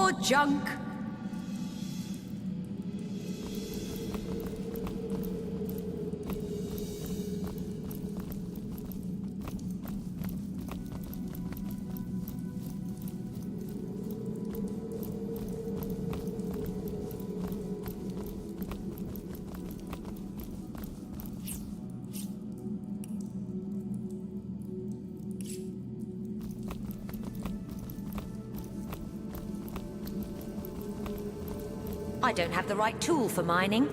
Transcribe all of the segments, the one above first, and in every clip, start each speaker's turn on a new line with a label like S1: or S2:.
S1: More junk. I don't have the right tool for mining.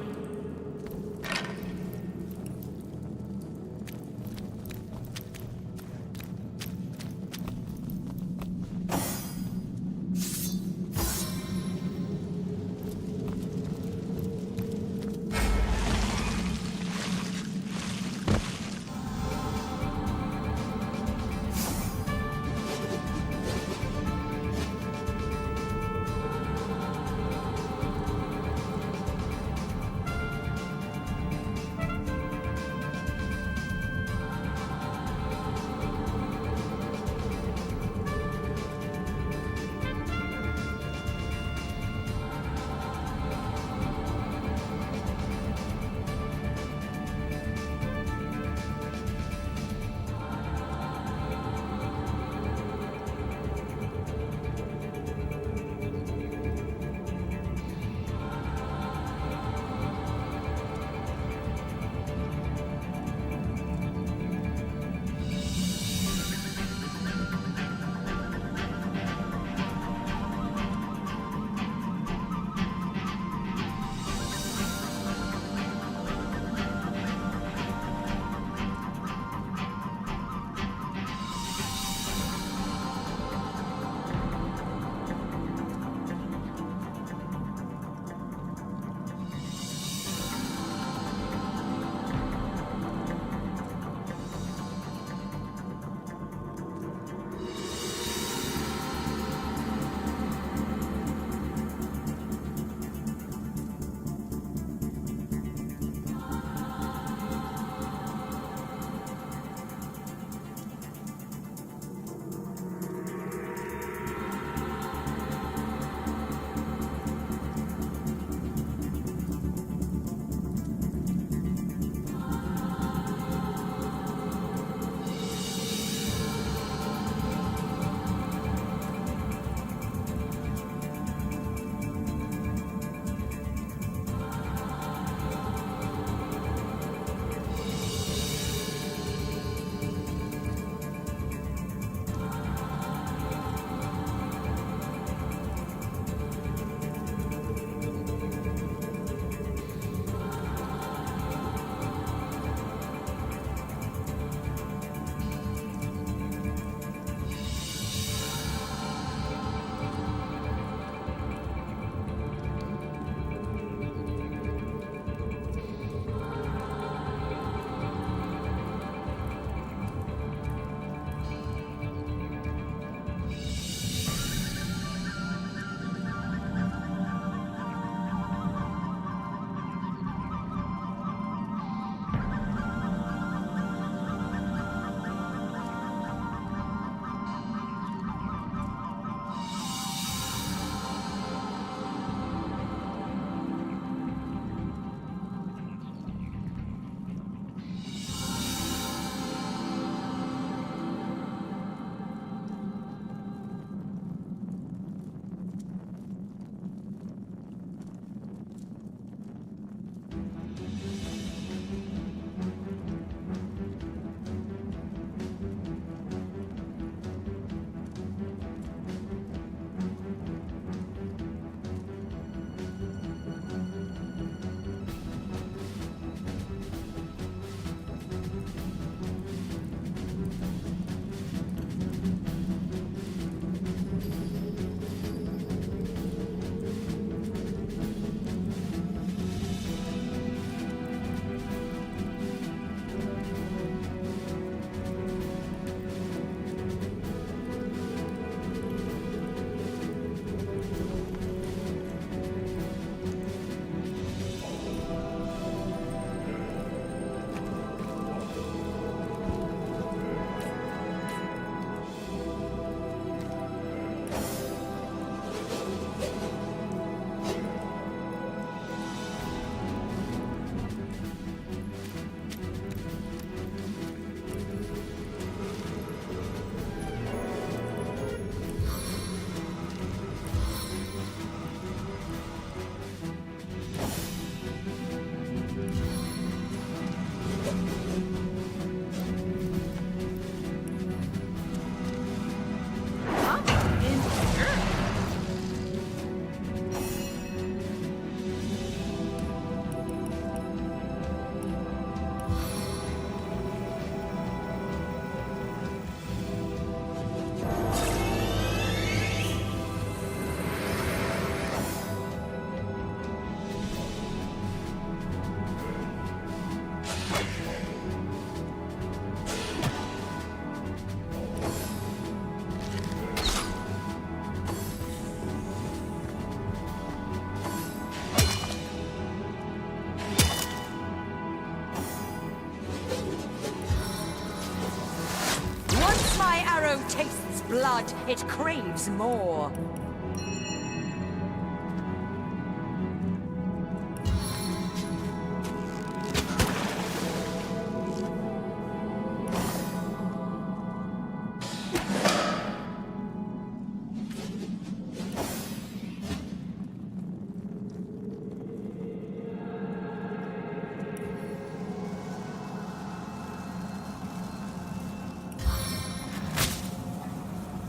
S1: Once my arrow tastes blood, it craves more.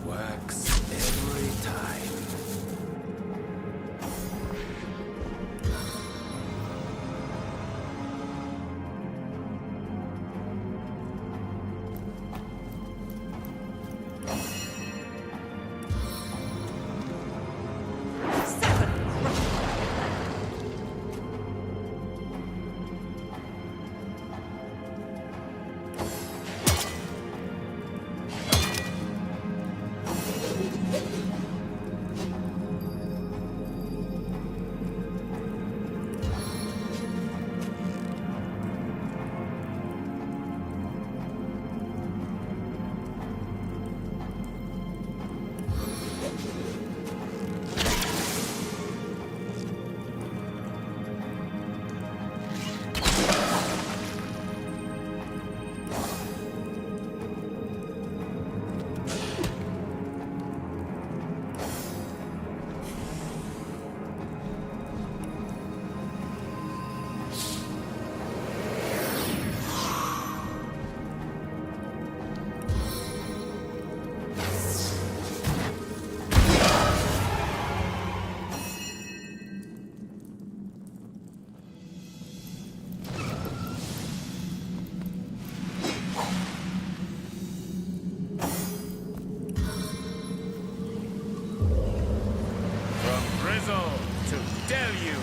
S2: Works every time. To deluge.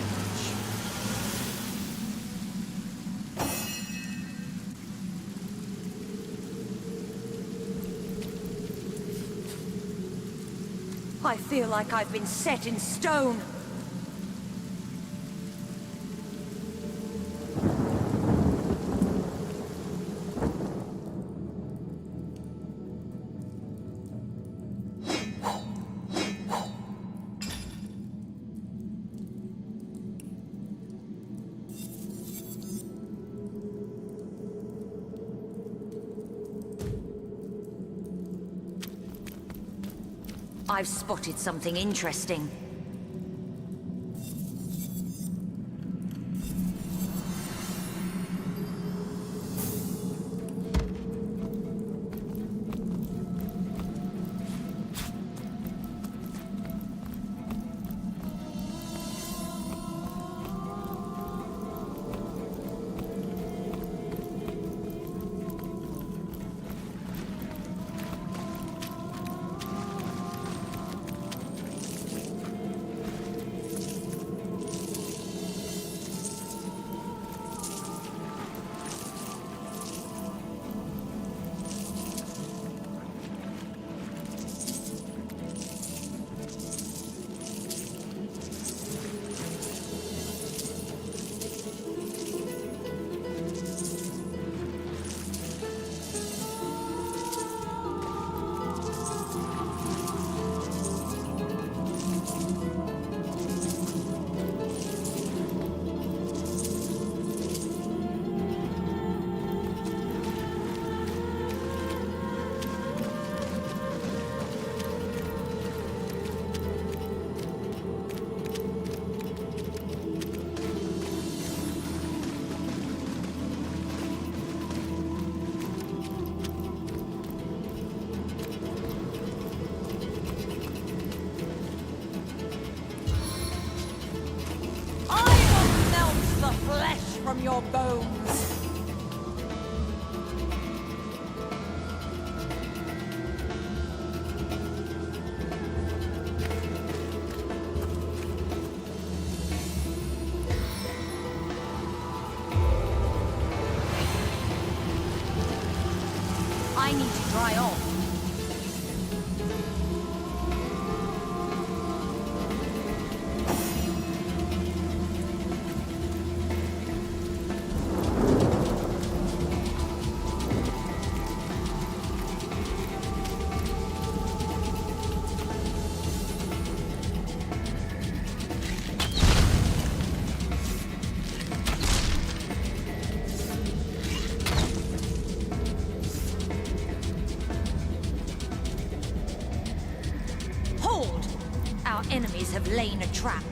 S1: I feel like I've been set in stone. I've spotted something interesting. From your bones. dry off. Our enemies have laid a trap.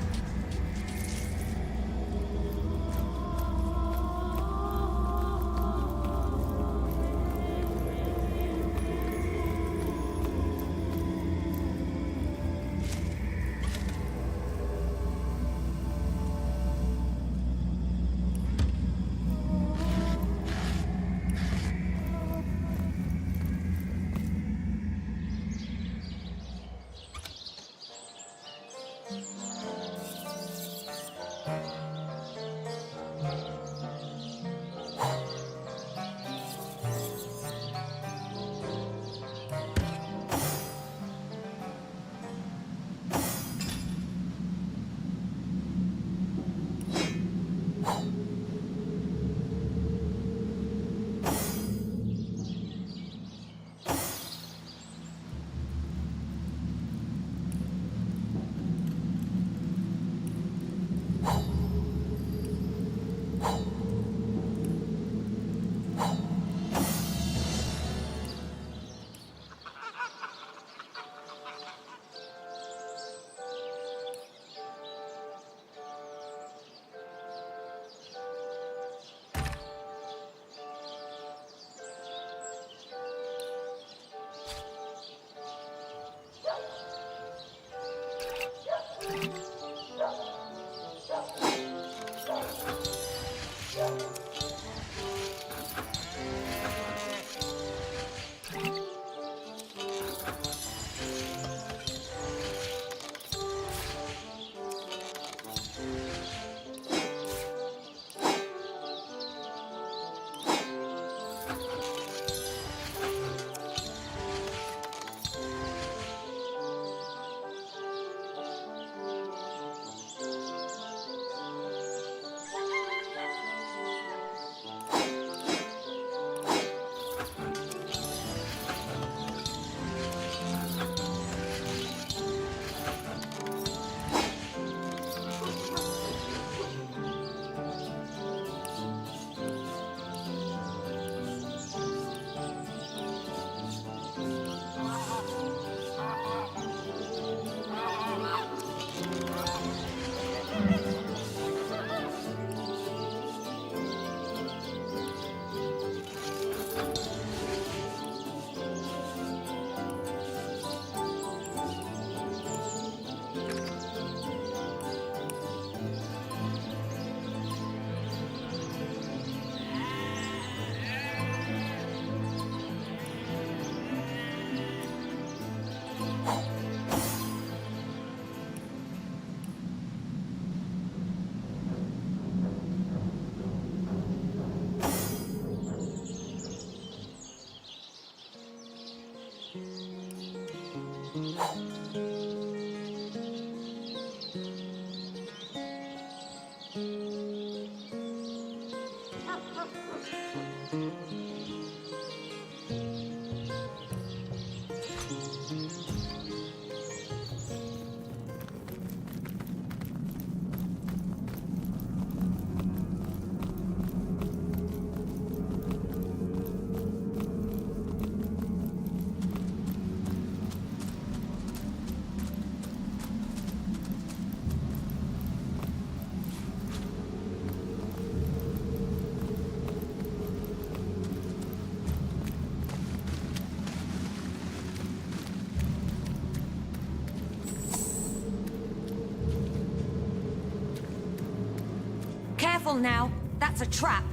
S1: Careful now. That's a trap.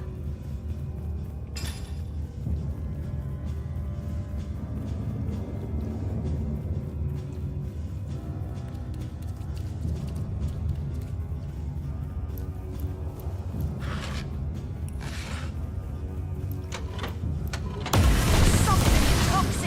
S1: Something toxic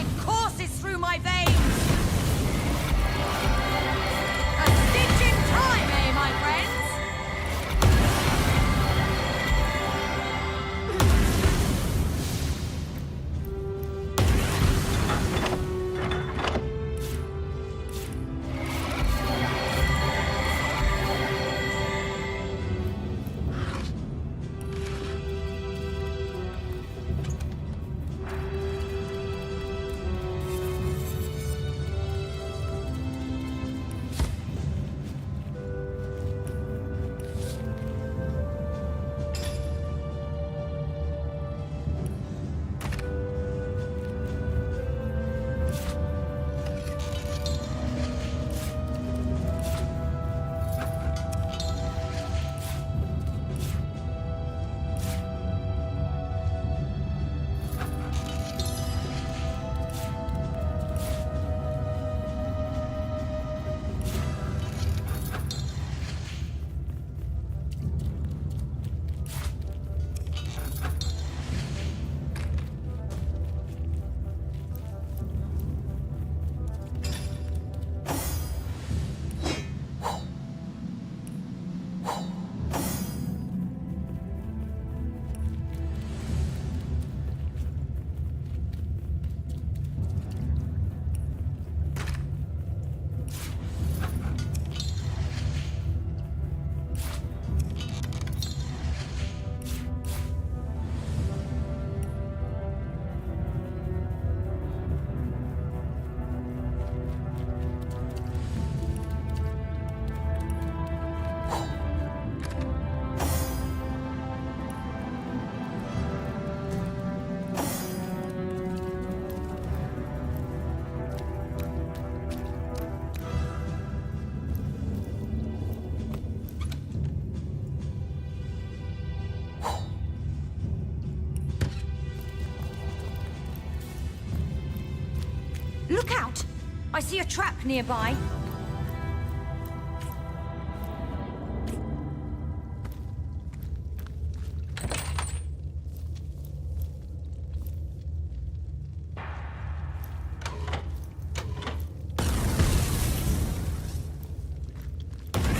S1: Look out! I see a trap nearby.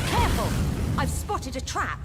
S1: Careful! I've spotted a trap.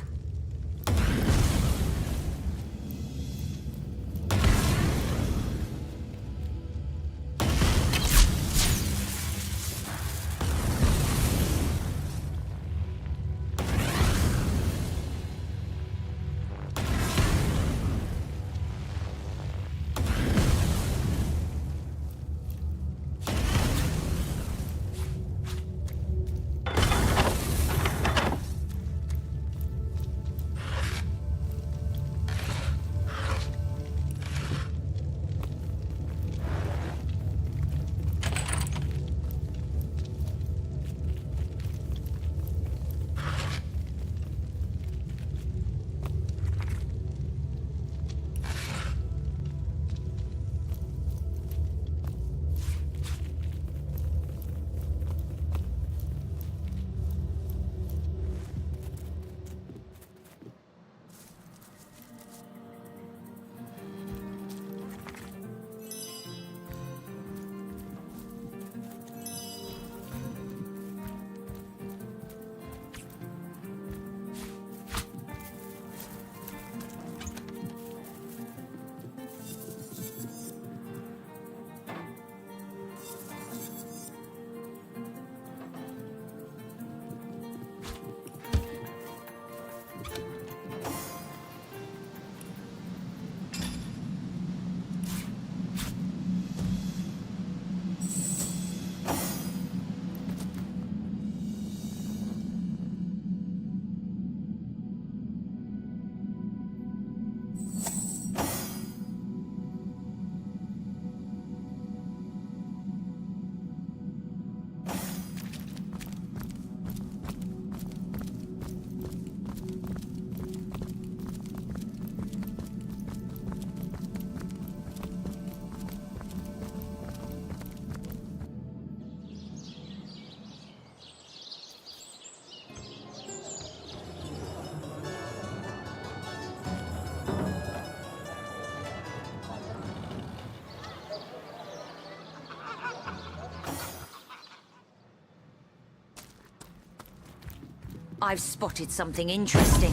S1: I've spotted something interesting.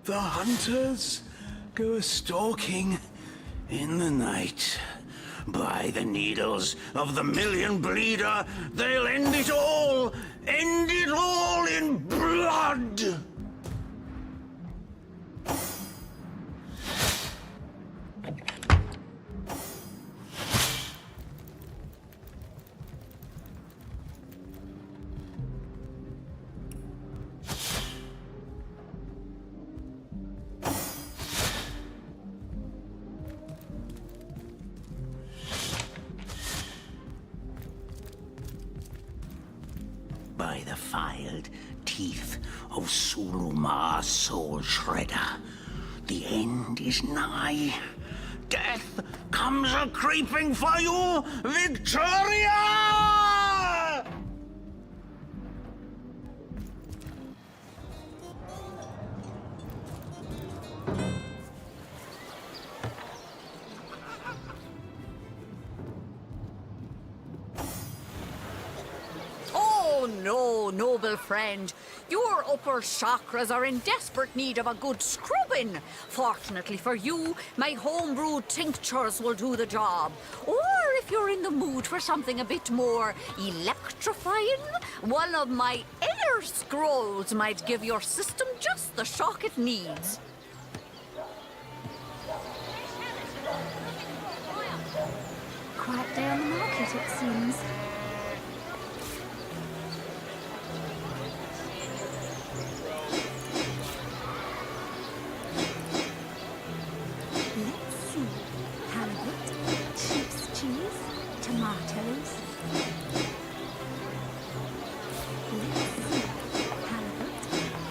S3: The hunters go a-stalking in the night. By the needles of the million bleeder, they'll end it all in blood! By the filed teeth of Sulumar's soul shredder, the end is nigh. Death comes a-creeping for you, Victoria!
S4: Oh no, noble friend. Your upper chakras are in desperate need of a good scrubbing. Fortunately for you, my homebrewed tinctures will do the job. Or if you're in the mood for something a bit more electrifying, one of my air scrolls might give your system just the shock it needs.
S5: Quiet day on the market, it seems. Let's see. Halibut, sheep's cheese, tomatoes. Let's see. Halibut,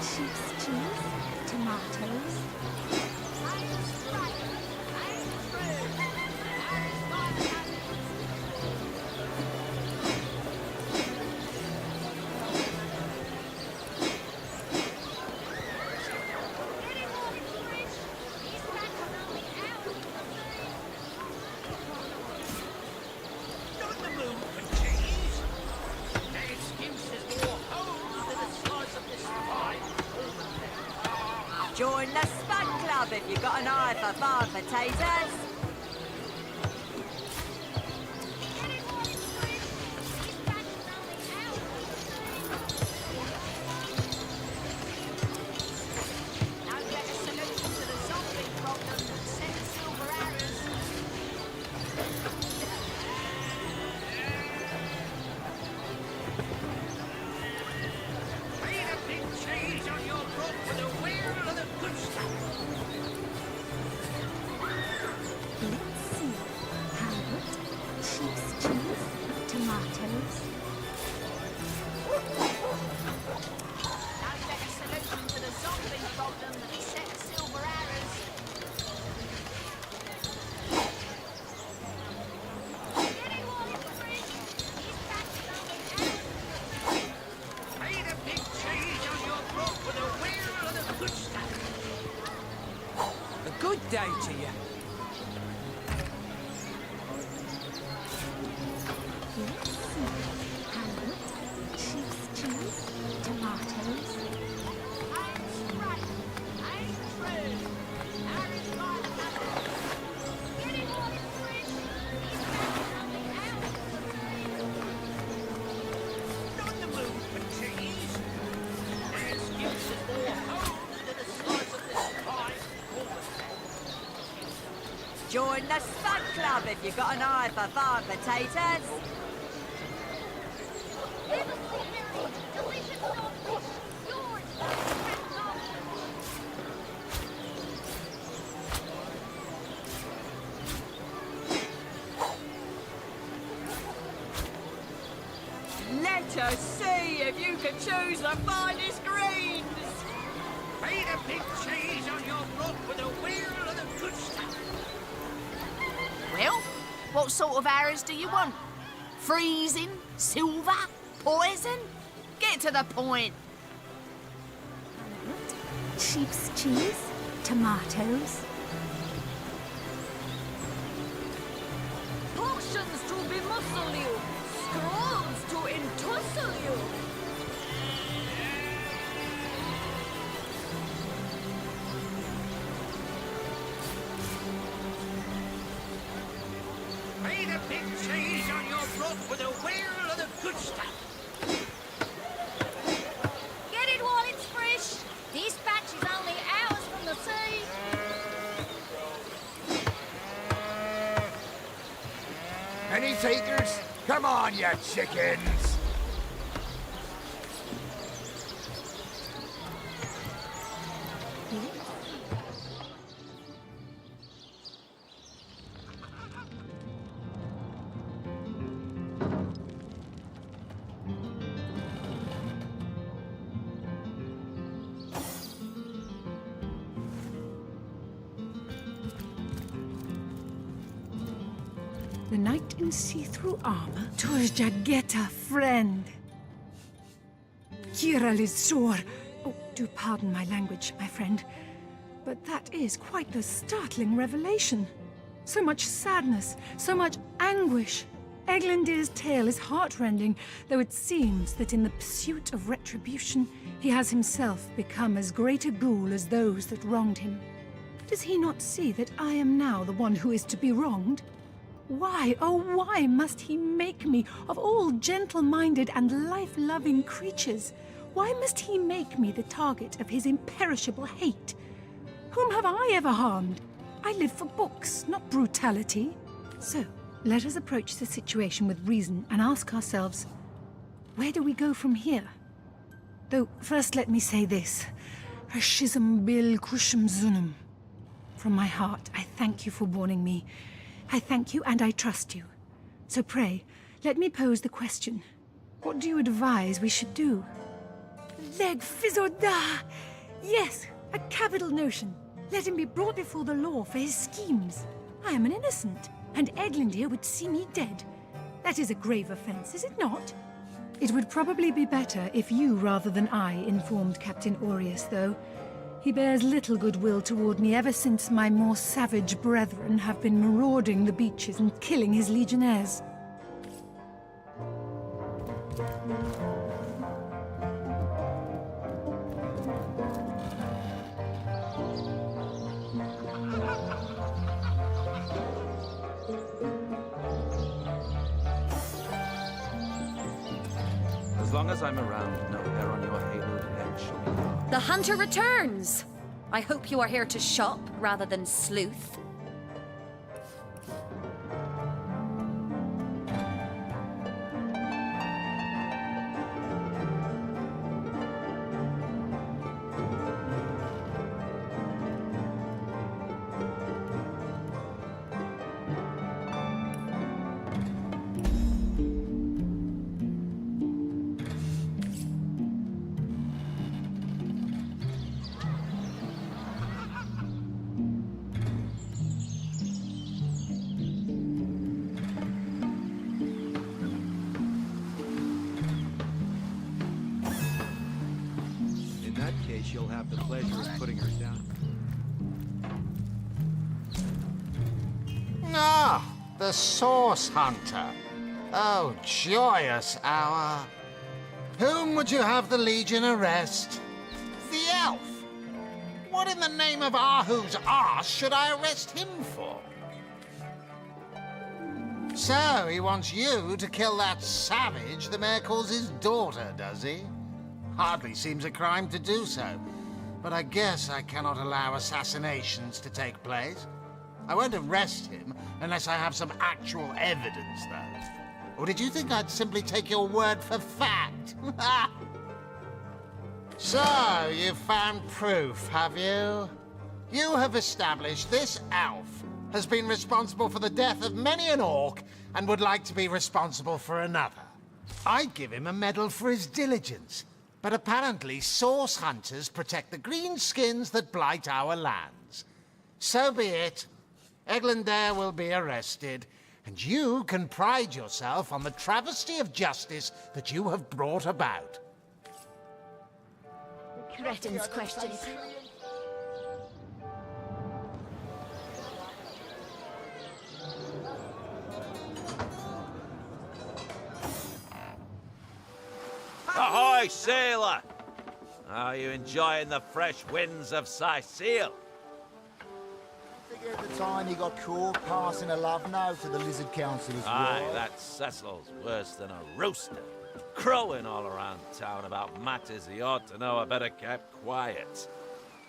S5: sheep's cheese, tomatoes.
S4: Join the Spud Club if you've got an eye for farm potatoes. Now get a solution to the zombie problem and send silver arrows.
S2: Made a big cheese on your book with a wheel of the good stuff.
S5: Let's see. Halibut, sheep's cheese, tomatoes.
S4: Now get a solution to the zombie problem and set silver arrows.
S2: Made a big cheese on your book with a wheel of the good stuff. A good day to you.
S5: Let's see. Halibut, sheep's cheese, tomatoes.
S2: Not in the mood for cheese. There's gives us more holes than the size of this pie.
S4: Join the Spud Club if you've got an eye for farm potatoes. Let us see if you can choose the finest greens.
S2: Made a big cheese on your book with a wheel of the good stuff.
S6: Well, what sort of arrows do you want? Freezing? Silver? Poison? Get to the point.
S5: Halibut, sheep's cheese, tomatoes.
S4: Potions to bemuscle you, scrolls to entussle you.
S2: Seize on your broth with a whale of the good stuff.
S5: Get it while it's fresh. This batch is only hours from the sea.
S7: Any takers? Come on, you chickens!
S8: The knight in see-through armor? Turjageta, friend. Kira Lizor. Oh, do pardon my language, my friend. But that is quite the startling revelation. So much sadness, so much anguish. Eglandir's tale is heartrending, though it seems that in the pursuit of retribution, he has himself become as great a ghoul as those that wronged him. Does he not see that I am now the one who is to be wronged? Why, oh why must he make me, of all gentle-minded and life-loving creatures, why must he make me the target of his imperishable hate? Whom have I ever harmed? I live for books, not brutality. So, let us approach the situation with reason and ask ourselves, where do we go from here? Though, first let me say this. Hashizm bil kushum zunum. From my heart, I thank you for warning me. I thank you and I trust you. So pray, let me pose the question. What do you advise we should do? Leg Fizoda! Yes, a capital notion. Let him be brought before the law for his schemes. I am an innocent, and Eglandir would see me dead. That is a grave offense, is it not? It would probably be better if you rather than I informed Captain Aureus, though. He bears little goodwill toward me ever since my more savage brethren have been marauding the beaches and killing his legionnaires.
S9: As long as I'm around, no hair on your haloed head shall be gone.
S1: The hunter returns! I hope you are here to shop rather than sleuth.
S7: In that case, you'll have the pleasure of putting her down.
S10: Ah, the Source Hunter. Oh, joyous hour. Whom would you have the Legion arrest? The elf. What in the name of Ahu's arse should I arrest him for? So, he wants you to kill that savage the mayor calls his daughter, does he? Hardly seems a crime to do so. But I guess I cannot allow assassinations to take place. I won't arrest him unless I have some actual evidence, though. Or did you think I'd simply take your word for fact? So, you've found proof, have you? You have established this elf has been responsible for the death of many an orc and would like to be responsible for another. I'd give him a medal for his diligence, but apparently source hunters protect the green skins that blight our lands. So be it. Eglandir will be arrested, and you can pride yourself on the travesty of justice that you have brought about.
S5: Cretin's questions.
S2: Ahoy, sailor! Are you enjoying the fresh winds of Sicile?
S7: Forget the time he got caught passing a love note to the Lizard Council's
S2: Aye,
S7: wife.
S2: that Cecil's worse than a rooster. Crowing all around town about matters he ought to know are better kept quiet.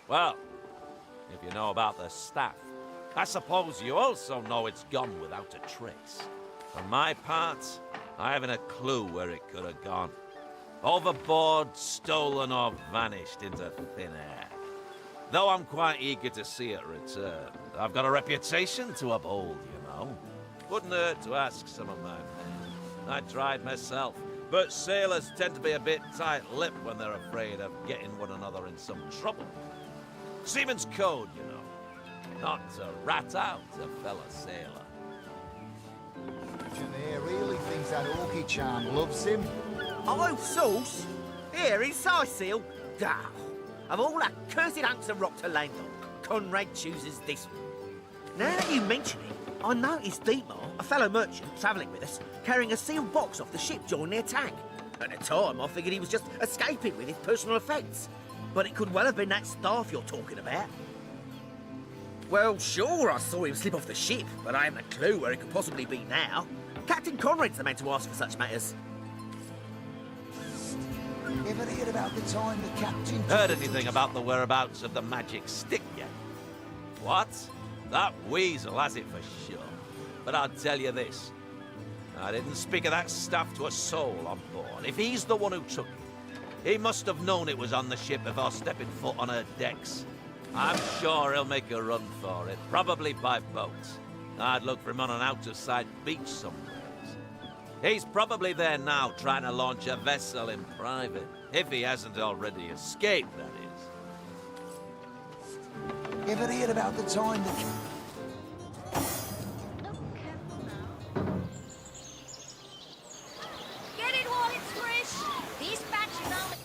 S2: Well, if you know about the staff, I suppose you also know it's gone without a trace. For my part, I haven't a clue where it could have gone. Overboard, stolen, or vanished into thin air. Though I'm quite eager to see it return. I've got a reputation to uphold, you know. Wouldn't hurt to ask some of my men. I tried myself, but sailors tend to be a bit tight-lipped when they're afraid of getting one another in some trouble. Seaman's code, you know. Not to rat out a fellow sailor.
S7: Engineer really thinks that Orky charm loves him.
S11: Oh, sauce? Here in Siseal? Ah, of all that cursed hunks of rock to land on, Conrad chooses this one. Now that you mention it, I noticed Dietmar, a fellow merchant travelling with us, carrying a sealed box off the ship during the attack. At the time, I figured he was just escaping with his personal effects. But it could well have been that staff you're talking about. Well, sure, I saw him slip off the ship, but I haven't a clue where he could possibly be now. Captain Conrad's the man to ask for such matters.
S7: Ever heard about the time the captain...
S2: Heard anything about the whereabouts of the magic stick yet? What? That weasel has it for sure. But I'll tell you this. I didn't speak of that stuff to a soul on board. If he's the one who took it, he must have known it was on the ship before stepping foot on her decks. I'm sure he'll make a run for it, probably by boat. I'd look for him on an out-of-sight beach somewhere. He's probably there now, trying to launch a vessel in private. If he hasn't already escaped, that is.
S7: Ever heard about the time the...
S5: Get it while it's fresh. This batch is only...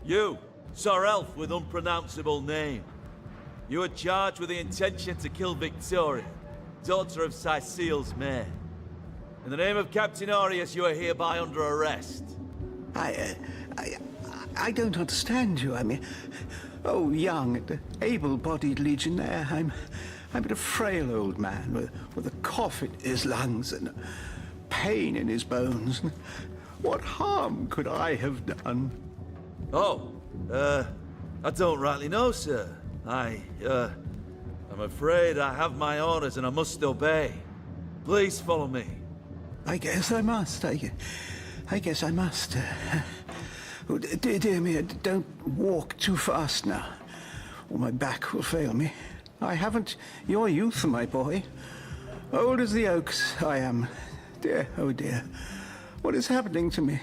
S12: You, Sir Elf with unpronounceable name. You are charged with the intention to kill Victoria, daughter of Siseal's mayor. In the name of Captain Arius, you are hereby under arrest.
S3: I don't understand you. I mean, oh, young and able-bodied legionnaire, I'm but a frail old man with a cough in his lungs and pain in his bones. What harm could I have done?
S12: Oh, I don't rightly know, sir. I'm afraid I have my orders and I must obey. Please follow me.
S3: I guess I must. I guess I must. Oh, dear me, don't walk too fast now, or my back will fail me. I haven't your youth, my boy. Old as the oaks, I am. Dear, oh dear. What is happening to me?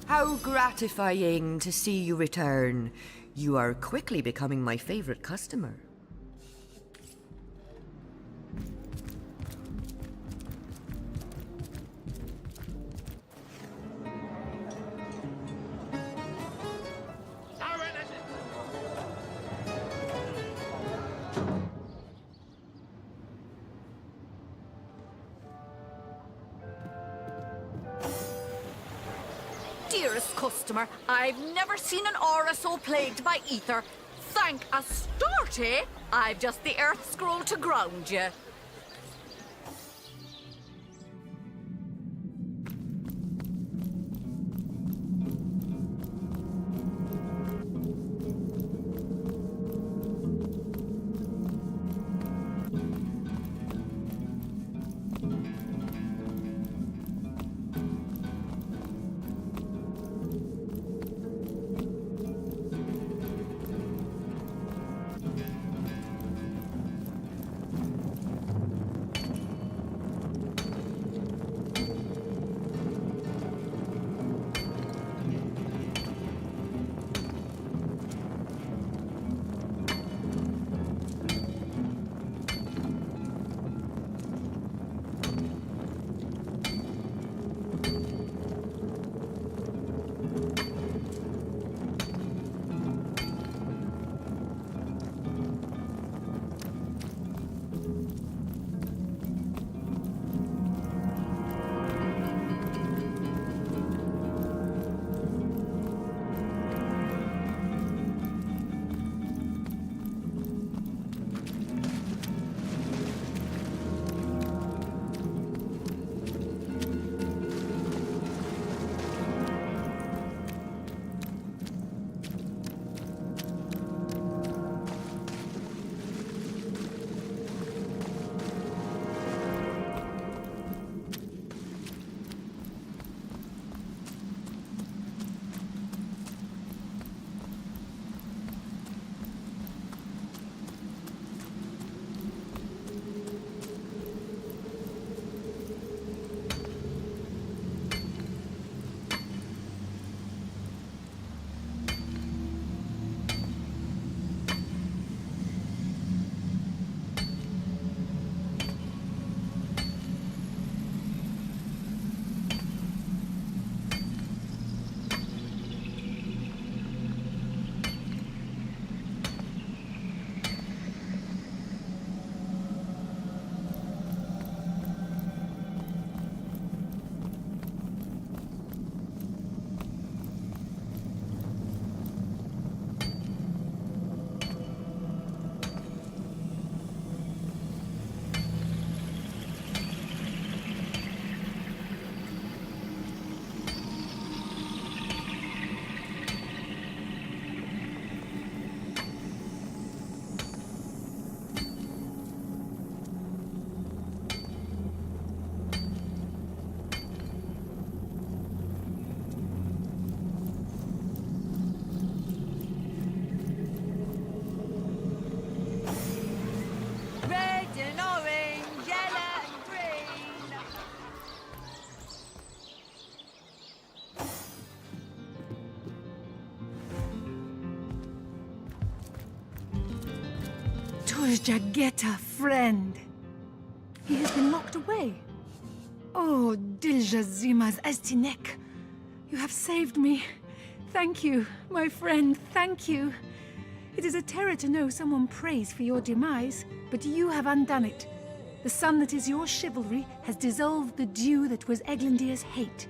S13: How gratifying to see you return. You are quickly becoming my favorite customer.
S4: Dearest customer, I've never seen an aura so plagued by ether. Thank Astarte, I've just the earth scroll to ground you.
S8: Jageta, friend. He has been locked away. Oh, Diljazimas Estinek. You have saved me. Thank you, my friend, thank you. It is a terror to know someone prays for your demise, but you have undone it. The sun that is your chivalry has dissolved the dew that was Eglandir's hate.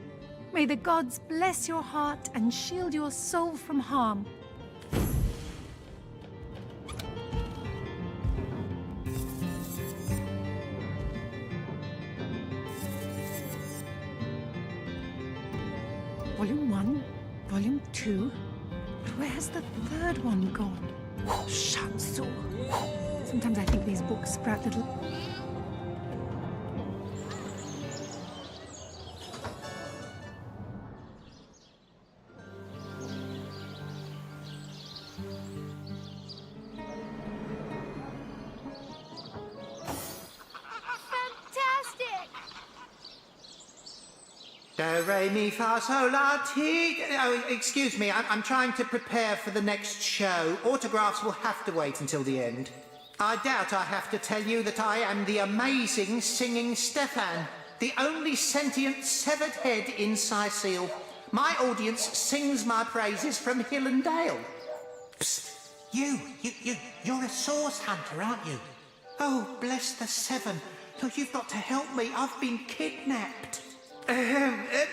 S8: May the gods bless your heart and shield your soul from harm. Volume 1, Volume 2. But where has the third one gone? Shansu. Sometimes I think these books sprout little...
S5: Fantastic!
S14: Do, re, mi, fa, sol, la, ti. Oh, excuse me, I'm trying to prepare for the next show. Autographs will have to wait until the end. I doubt I have to tell you that I am the amazing singing Stefan, the only sentient severed head in Sicile. My audience sings my praises from hill and dale. Psst. You're a source hunter, aren't you? Oh, bless the seven. Oh, you've got to help me. I've been kidnapped.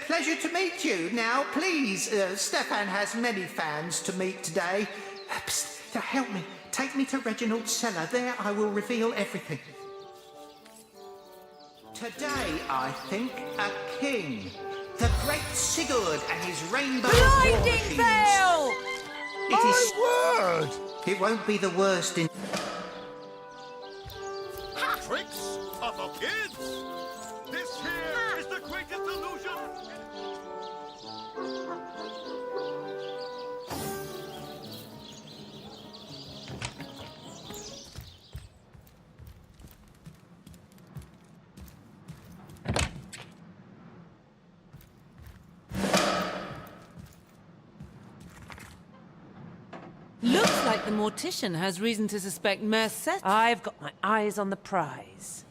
S14: Pleasure to meet you. Now, please, Stefan has many fans to meet today. Psst, help me. Take me to Reginald's cellar. There I will reveal everything. Today, I think, a king. The great Sigurd and his rainbow
S4: Blinding veil!
S14: It is...
S10: Word!
S14: It won't be the worst in...
S3: Tricks are for kids! This here is the greatest illusion!
S15: Looks like the mortician has reason to suspect Merced. I've got my eyes on the prize.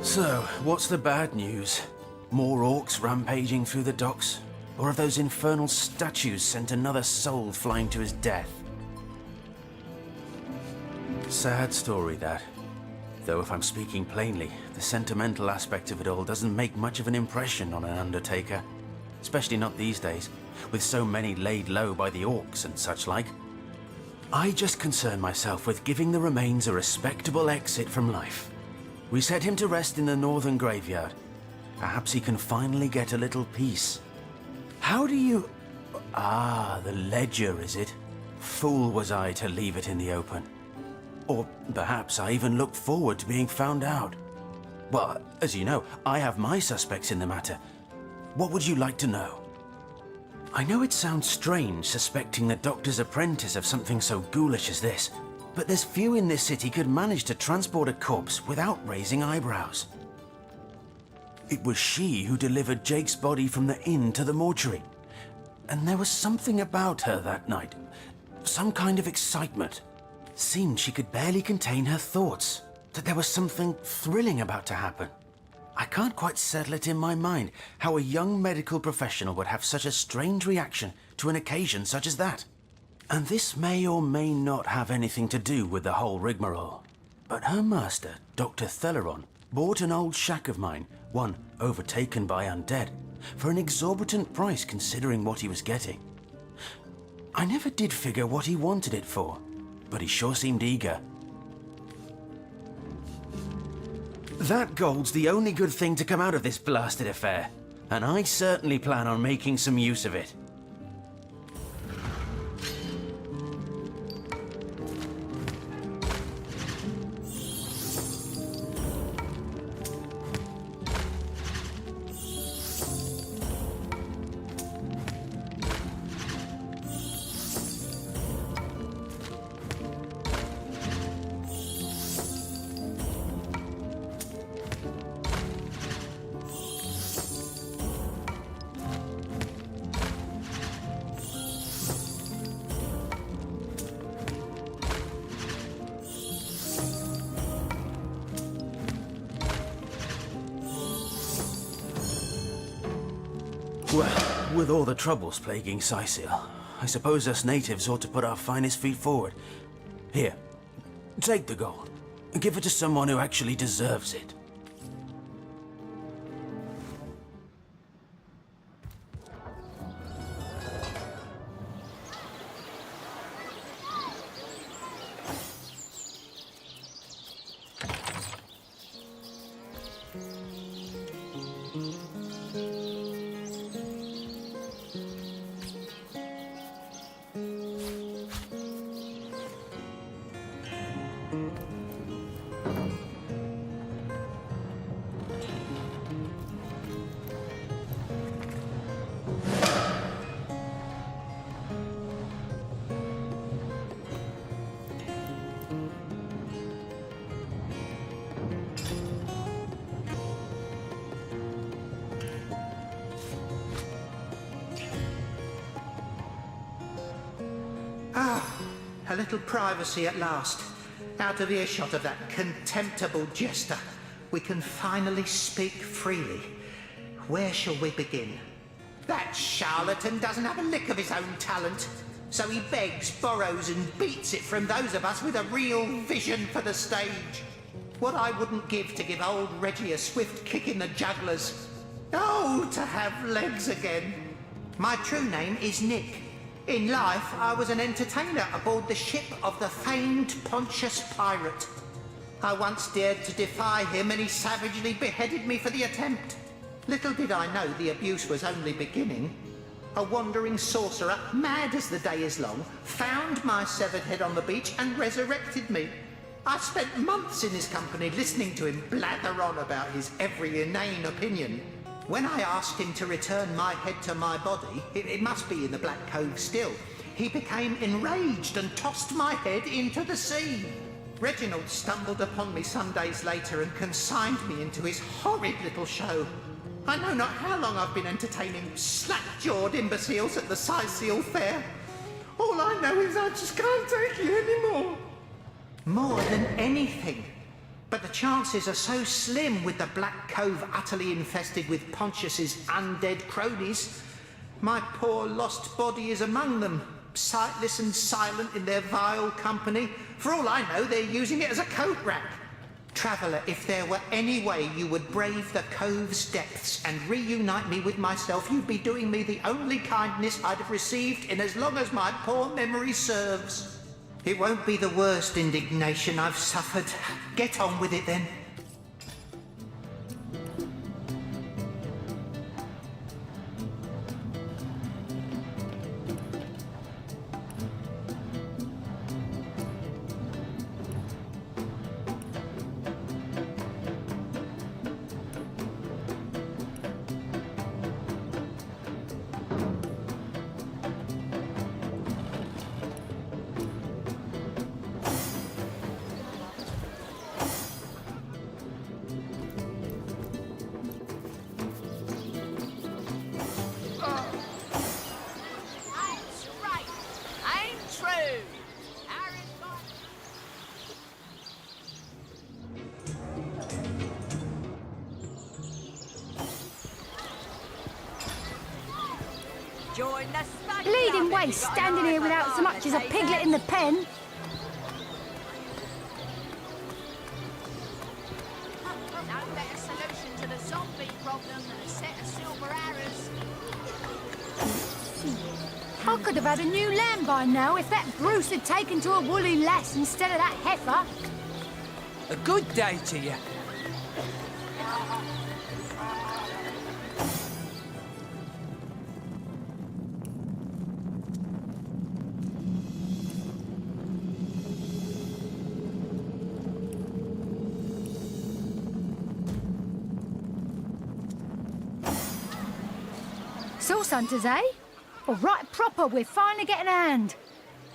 S3: So, what's the bad news? More orcs rampaging through the docks? Or have those infernal statues sent another soul flying to his death? Sad story, that. Though if I'm speaking plainly, the sentimental aspect of it all doesn't make much of an impression on an undertaker. Especially not these days, with so many laid low by the orcs and such like. I just concern myself with giving the remains a respectable exit from life. We set him to rest in the northern graveyard. Perhaps he can finally get a little peace. How do you... Ah, the ledger, is it? Fool was I to leave it in the open. Or perhaps I even looked forward to being found out. Well, as you know, I have my suspects in the matter. What would you like to know? I know it sounds strange suspecting the doctor's apprentice of something so ghoulish as this, but there's few in this city could manage to transport a corpse without raising eyebrows. It was she who delivered Jake's body from the inn to the mortuary. And there was something about her that night. Some kind of excitement. Seemed she could barely contain her thoughts. That there was something thrilling about to happen. I can't quite settle it in my mind how a young medical professional would have such a strange reaction to an occasion such as that. And this may or may not have anything to do with the whole rigmarole. But her master, Dr. Theleron, bought an old shack of mine, one overtaken by undead, for an exorbitant price considering what he was getting. I never did figure what he wanted it for, but he sure seemed eager. That gold's the only good thing to come out of this blasted affair, and I certainly plan on making some use of it. Well, with all the troubles plaguing Sicil, I suppose us natives ought to put our finest feet forward. Here, take the gold, and give it to someone who actually deserves it.
S14: A little privacy at last. Out of earshot of that contemptible jester. We can finally speak freely. Where shall we begin? That charlatan doesn't have a lick of his own talent. So he begs, borrows and beats it from those of us with a real vision for the stage. What I wouldn't give to give old Reggie a swift kick in the jugglers. Oh, to have legs again. My true name is Nick. In life, I was an entertainer aboard the ship of the famed Pontius Pirate. I once dared to defy him and he savagely beheaded me for the attempt. Little did I know the abuse was only beginning. A wandering sorcerer, mad as the day is long, found my severed head on the beach and resurrected me. I spent months in his company listening to him blather on about his every inane opinion. When I asked him to return my head to my body, it must be in the Black Cove still, he became enraged and tossed my head into the sea. Reginald stumbled upon me some days later and consigned me into his horrid little show. I know not how long I've been entertaining slack-jawed imbeciles at the Sicil Fair. All I know is I just can't take it anymore. More than anything. But the chances are so slim with the Black Cove utterly infested with Pontius's undead cronies. My poor lost body is among them, sightless and silent in their vile company. For all I know, they're using it as a coat rack. Traveller, if there were any way you would brave the Cove's depths and reunite me with myself, you'd be doing me the only kindness I'd have received in as long as my poor memory serves. It won't be the worst indignation I've suffered. Get on with it then.
S5: Bleeding waste standing here without so much as a piglet in the pen.
S6: No better solution to the zombie problem than a set of silver arrows.
S5: I could have had a new lamb by now if that Bruce had taken to a woolly lass instead of that heifer.
S16: A good day to you.
S5: Source hunters, eh? Well, right proper, we're finally getting a hand.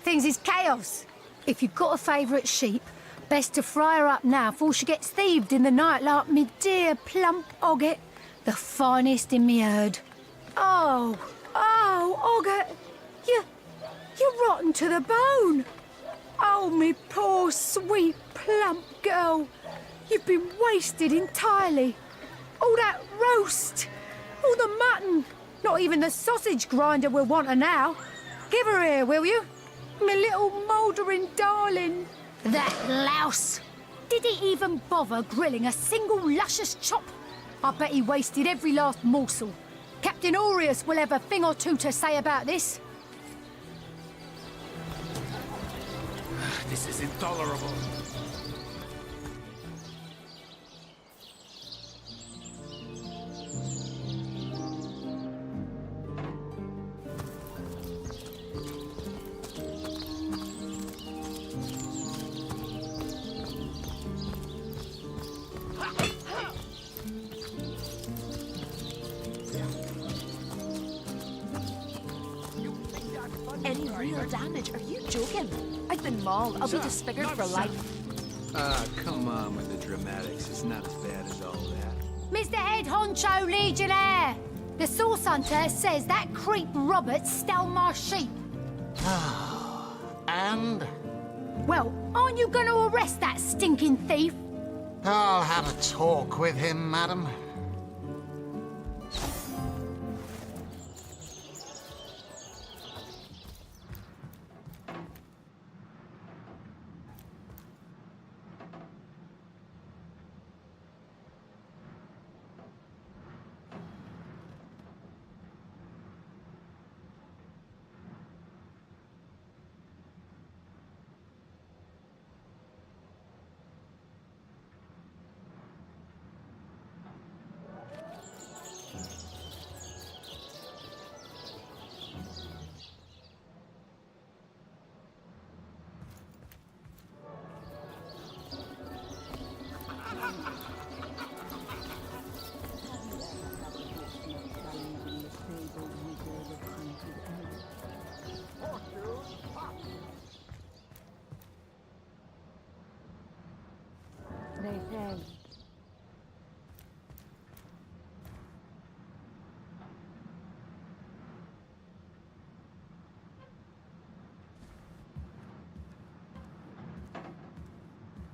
S5: Things is chaos. If you've got a favourite sheep, best to fry her up now before she gets thieved in the night like me dear plump Ogget, the finest in me herd. Oh, Ogget, you're rotten to the bone. Oh, me poor, sweet, plump girl. You've been wasted entirely. All that roast, all the mutton, Not even the sausage grinder will want her now. Give her here, will you? My little mouldering darling. That louse! Did he even bother grilling a single luscious chop? I bet he wasted every last morsel. Captain Aureus will have a thing or two to say about this.
S16: This is intolerable.
S6: Any real damage? Are you joking? I've been mauled. I'll be disfigured for life.
S16: Ah, come on with the dramatics. It's not as bad as all that.
S5: Mr. Head Honcho Legionnaire! The Source Hunter says that creep Robert stole my sheep.
S10: And?
S5: Well, aren't you going to arrest that stinking thief?
S10: I'll have a talk with him, madam.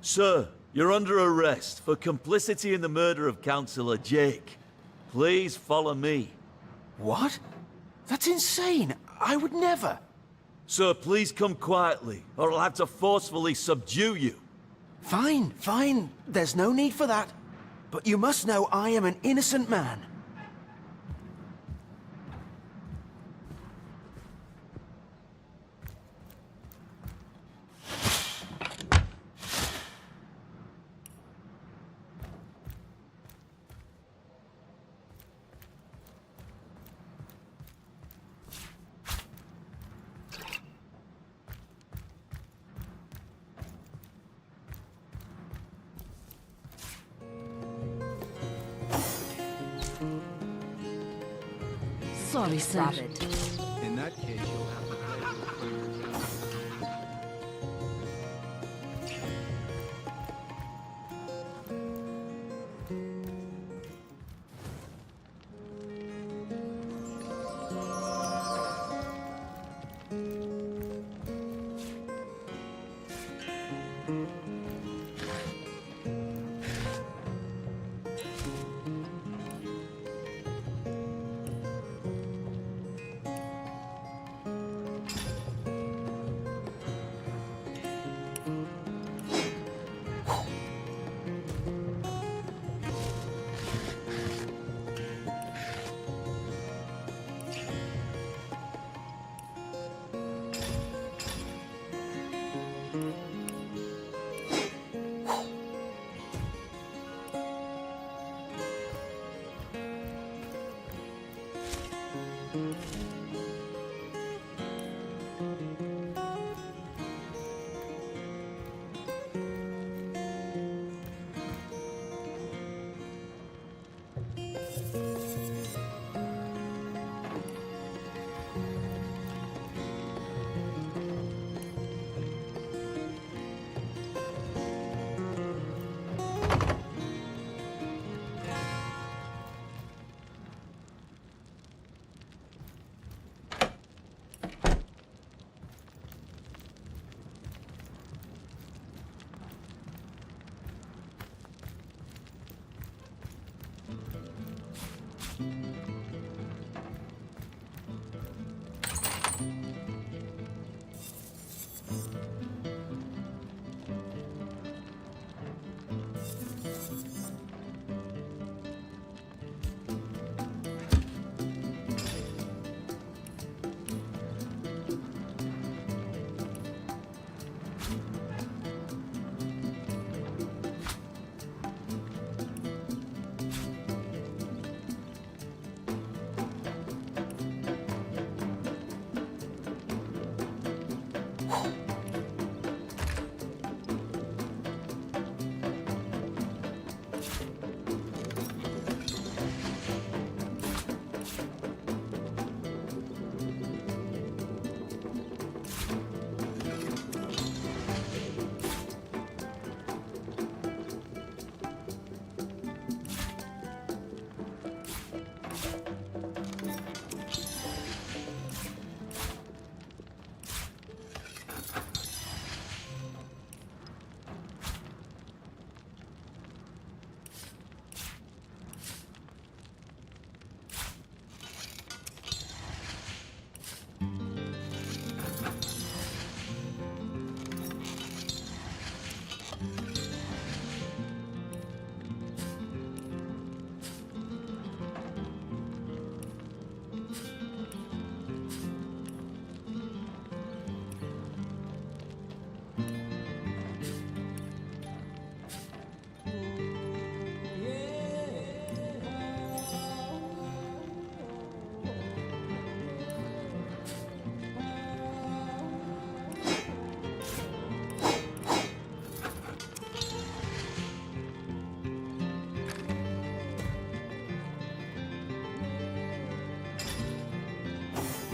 S12: Sir, you're under arrest for complicity in the murder of Councillor Jake. Please follow me.
S16: What? That's insane. I would never.
S12: Sir, please come quietly, or I'll have to forcefully subdue you.
S16: Fine, fine. There's no need for that. But you must know I am an innocent man.
S15: Sorry, sir.
S16: In that case, you'll have to pay.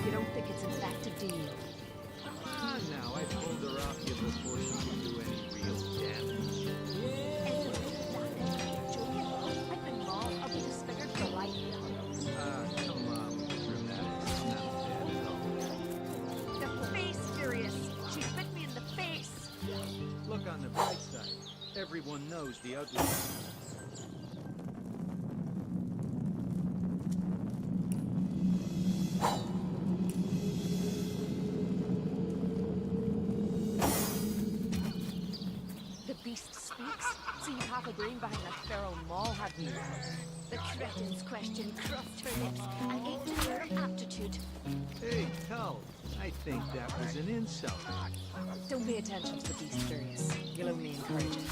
S17: You don't think it's infected, do you?
S18: Come on now, I pulled her off you before she could do any real damage.
S17: I've been mauled. I'll be disfigured for life.
S18: Come on, we'll trim that. It's not bad.
S17: The face furious. She bit me in the face.
S18: Look on the bright side. Everyone knows the ugly side.
S17: The beast speaks. So you have a brain behind that feral maul, have you? The cretin's question crossed her lips and ate the air of aptitude.
S18: Hey, Tull, I think that was an insult.
S17: Don't pay attention to the beast furious. You'll only encourage it.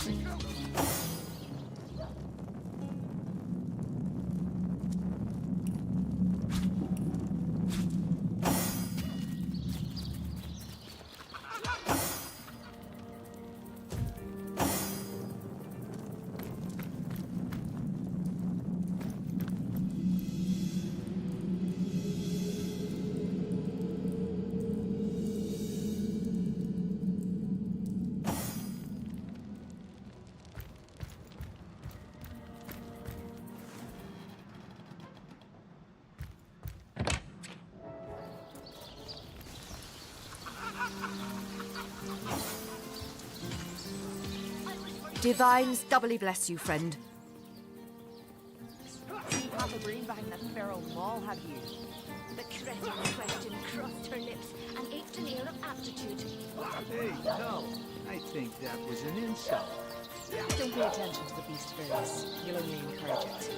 S13: Divines doubly bless you, friend.
S17: You have a brain behind that feral maul, have you? The cretin's question crossed her lips and ate an air of aptitude.
S18: Hey, Tull, I think that was an insult.
S17: Don't pay attention to the beast furious. You'll only encourage it.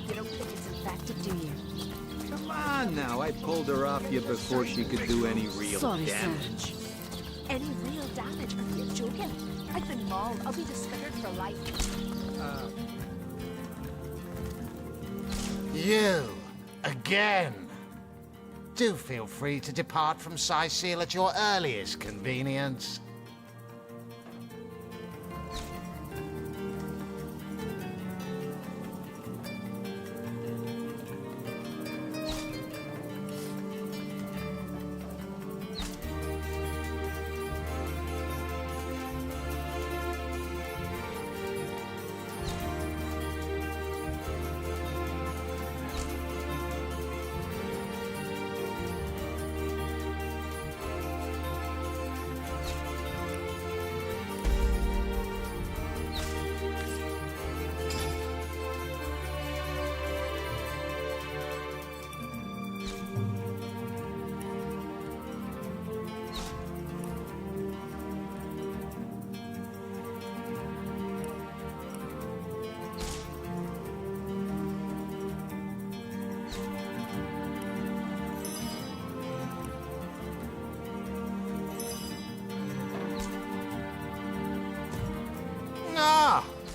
S17: You don't think it's infected, do you?
S18: Come on now, I pulled her off you before she could do any real damage.
S17: Any real damage? Are you joking? I've been mauled. I'll be disfigured for life.
S10: You, again. Do feel free to depart from Seal at your earliest convenience.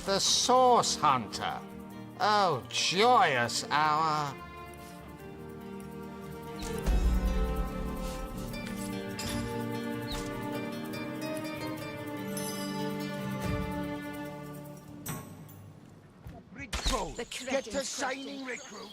S10: the Source Hunter. Oh, joyous hour.
S7: Recruit! Get to signing recruit!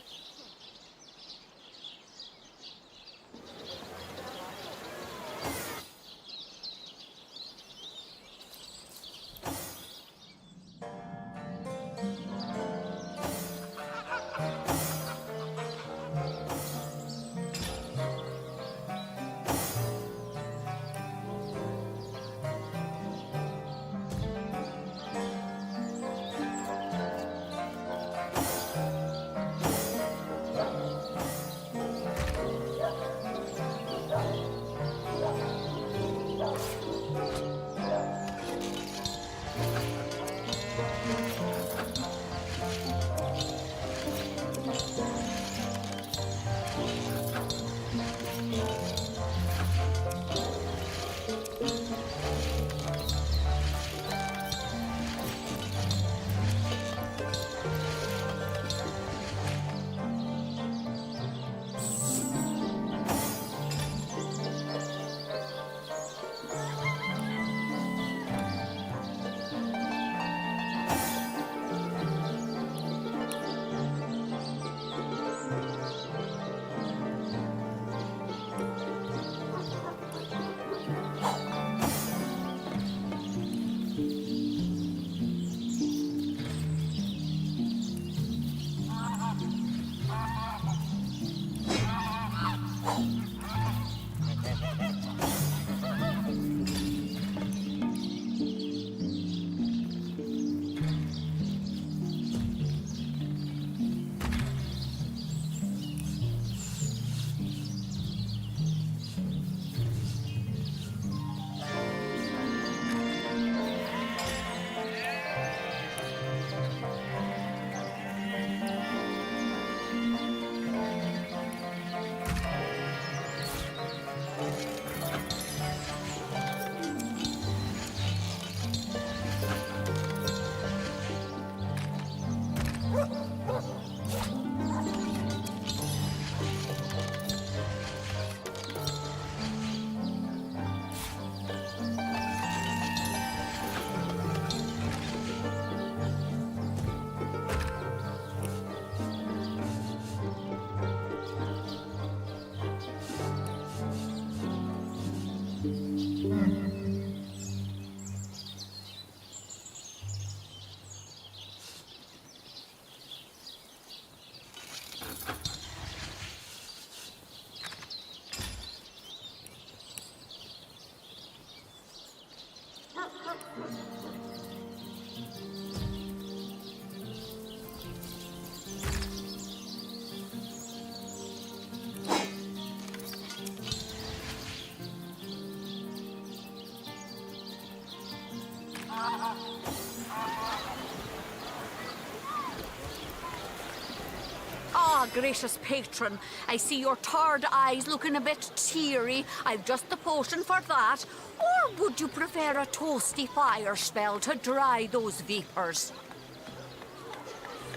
S4: Ah, gracious patron, I see your tired eyes looking a bit teary. I've just the potion for that. Or would you prefer a toasty fire spell to dry those vapors?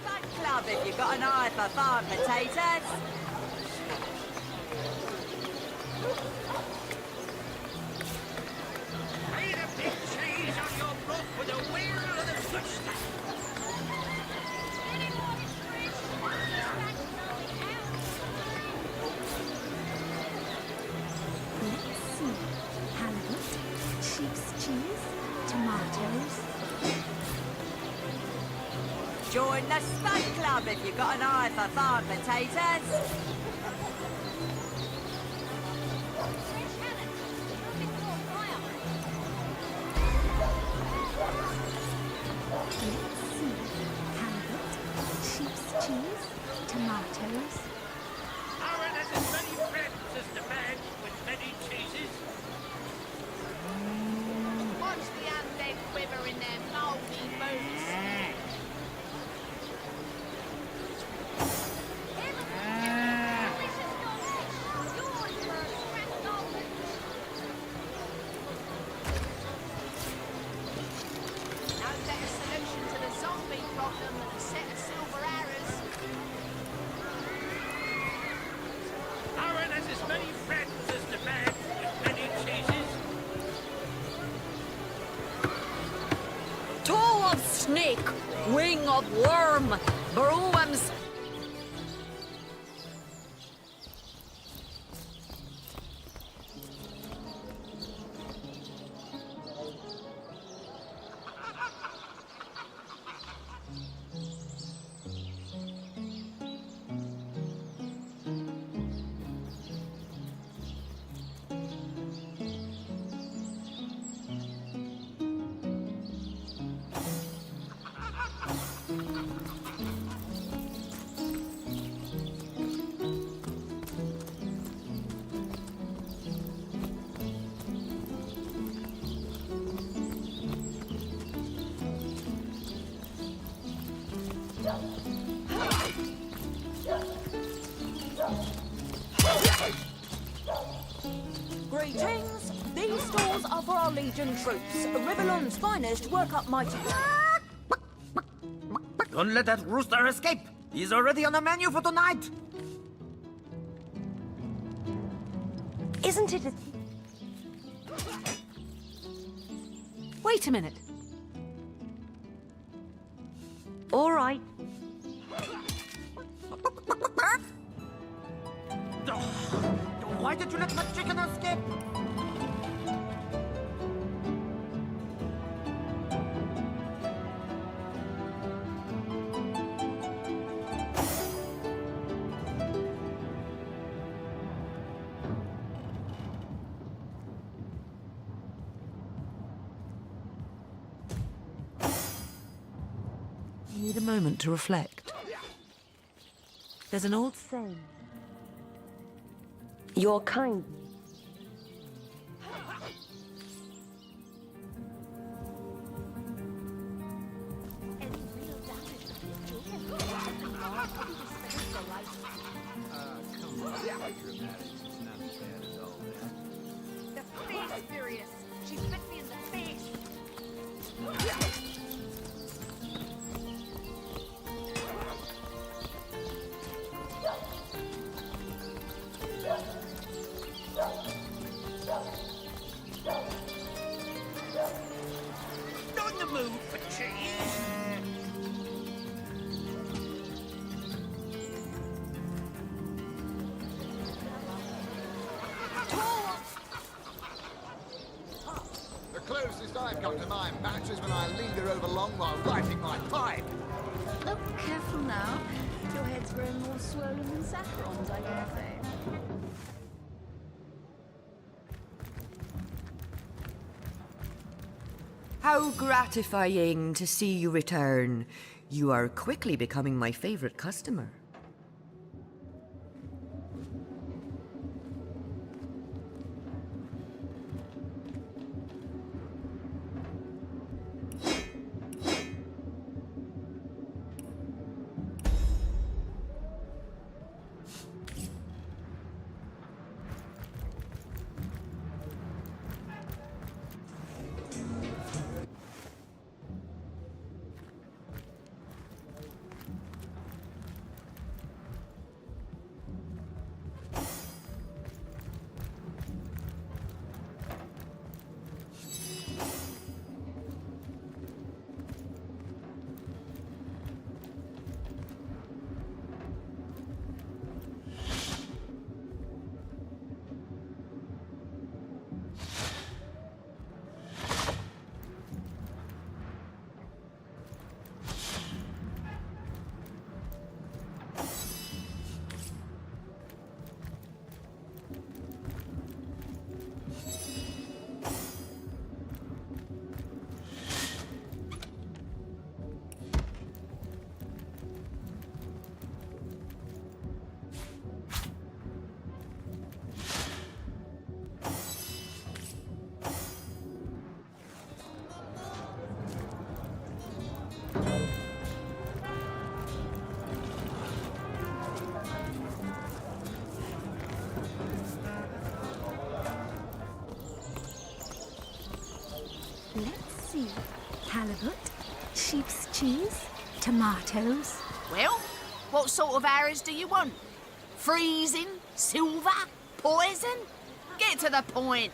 S19: That club if you've got an eye for farm potatoes.
S3: Lay the big cheese on your block with a wheel of the flesh.
S5: Let's see. Halibut, sheep's cheese, tomatoes.
S19: Join the Spud Club if you've got an eye for farm potatoes.
S5: Let's see. Halibut, sheep's cheese, tomatoes.
S3: Aaron has as many friends as the man with many cheeses.
S6: Watch the undead quiver in their mouldy boots.
S4: snake, wing of worm, brooms.
S19: Greetings. These stores are for our Legion troops. Riverland's finest work up mighty.
S11: Don't let that rooster escape. He's already on the menu for tonight.
S19: Isn't it a...
S15: Wait a minute.
S19: All right.
S11: Why did you let my chicken escape?
S15: You need a moment to reflect. There's an old saying.
S19: You're kind.
S18: Come on, quite dramatic. It's not as bad as all that.
S19: The face furious. She bit me in the face.
S11: Not in the mood for cheese.
S7: The closest I've come to my match is when I linger over long while writing my pipe.
S17: Oh, careful now. Your head's growing more swollen than saffrons, I dare say.
S13: How gratifying to see you return. You are quickly becoming my favorite customer.
S5: Let's see. Halibut, sheep's cheese, tomatoes.
S6: Well, what sort of arrows do you want? Freezing? Silver? Poison? Get to the point.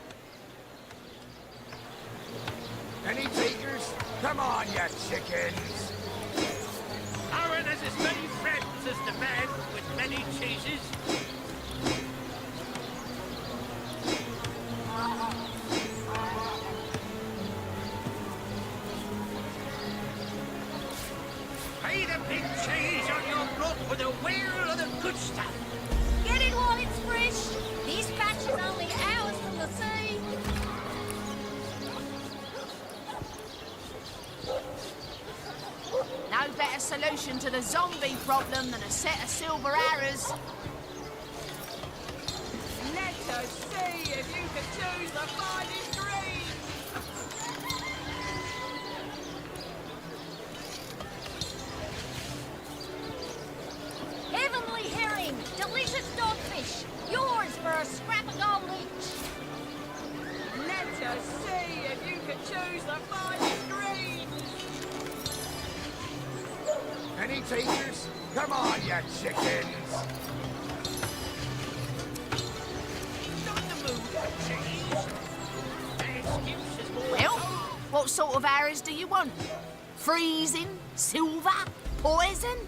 S7: Any takers? Come on, you chickens!
S11: Aaron has as many friends as the man with many cheeses. Pay the big cheese on your block with a wheel of the good stuff.
S4: Get it while it's fresh. This batch is only hours from the sea.
S6: No better solution to the zombie problem than a set of silver arrows.
S19: Let us see if you can choose the finest green.
S4: Heavenly herring, delicious dogfish. Yours for a scrap of gold each.
S19: Let us see if you can choose the finest green.
S7: Any takers? Come on, you chickens!
S11: Not the mood for cheese. Excuses, boy.
S6: Well, what sort of arrows do you want? Freezing? Silver? Poison?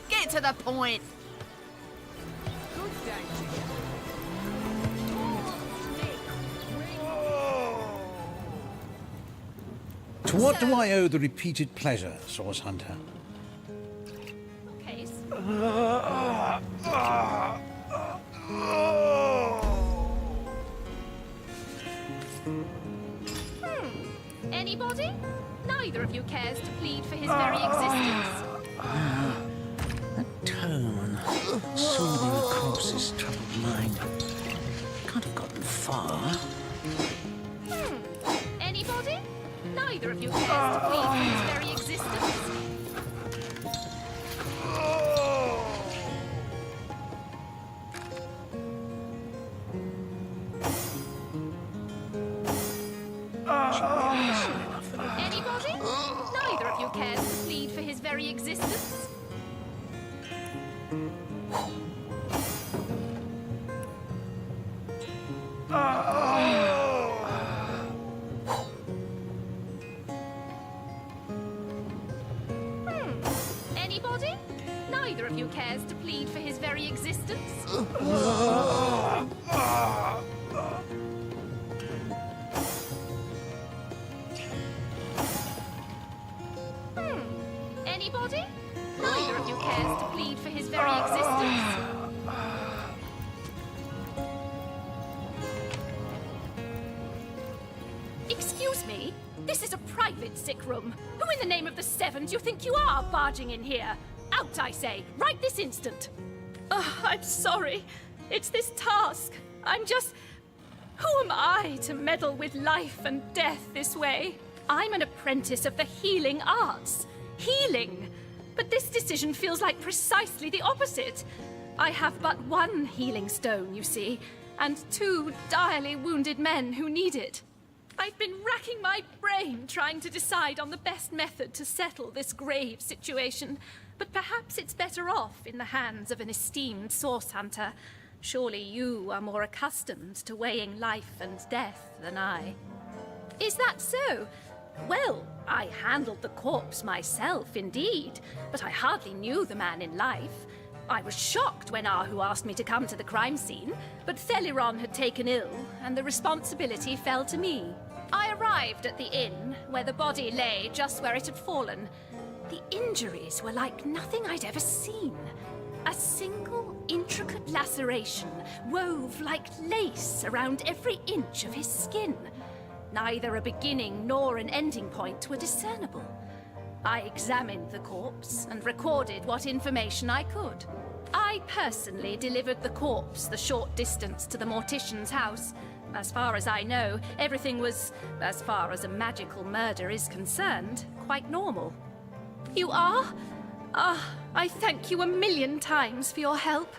S6: Get to the point.
S19: Good day to you.
S3: To what do I owe the repeated pleasure, Source Hunter?
S1: Case. Anybody? Neither of you cares to plead for his very existence.
S3: That tone, soothing the corpse's troubled mind. Can't have gotten far.
S1: Anybody? Neither of you cares to plead for his very existence. Anybody? Neither of you cares to plead for his very existence. Anybody? Neither of you cares to plead for his very existence. Anybody? Neither of you cares to plead for his very existence. Excuse me? This is a private sick room. Who in the name of the Seven do you think you are barging in here? Out, I say, right this instant. I'm sorry. It's this task. I'm just... Who am I to meddle with life and death this way? I'm an apprentice of the healing arts. Healing. But this decision feels like precisely the opposite. I have but one healing stone, you see, and 2 direly wounded men who need it. I've been racking my brain trying to decide on the best method to settle this grave situation, but perhaps it's better off in the hands of an esteemed source hunter. Surely you are more accustomed to weighing life and death than I. Is that so? Well, I handled the corpse myself, indeed, but I hardly knew the man in life. I was shocked when Ahu asked me to come to the crime scene, but Theliron had taken ill, and the responsibility fell to me. I arrived at the inn, where the body lay just where it had fallen. The injuries were like nothing I'd ever seen. A single intricate laceration wove like lace around every inch of his skin. Neither a beginning nor an ending point were discernible. I examined the corpse and recorded what information I could. I personally delivered the corpse the short distance to the mortician's house. As far as I know, everything was, as far as a magical murder is concerned, quite normal. You are? I thank you 1,000,000 times for your help.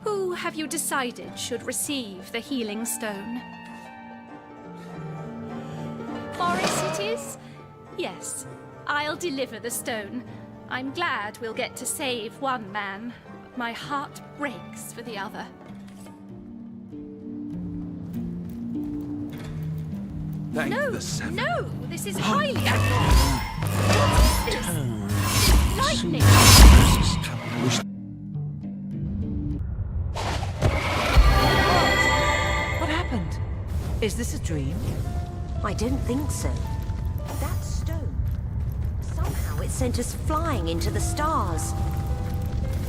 S1: Who have you decided should receive the healing stone? Boris it is? Yes, I'll deliver the stone. I'm glad we'll get to save one man. My heart breaks for the other.
S16: Thank
S1: No,
S16: the seven.
S1: no, this is highly abnormal. What is this? Lightning.
S15: What happened? Is this a dream?
S20: I don't think so. That stone, somehow it sent us flying into the stars.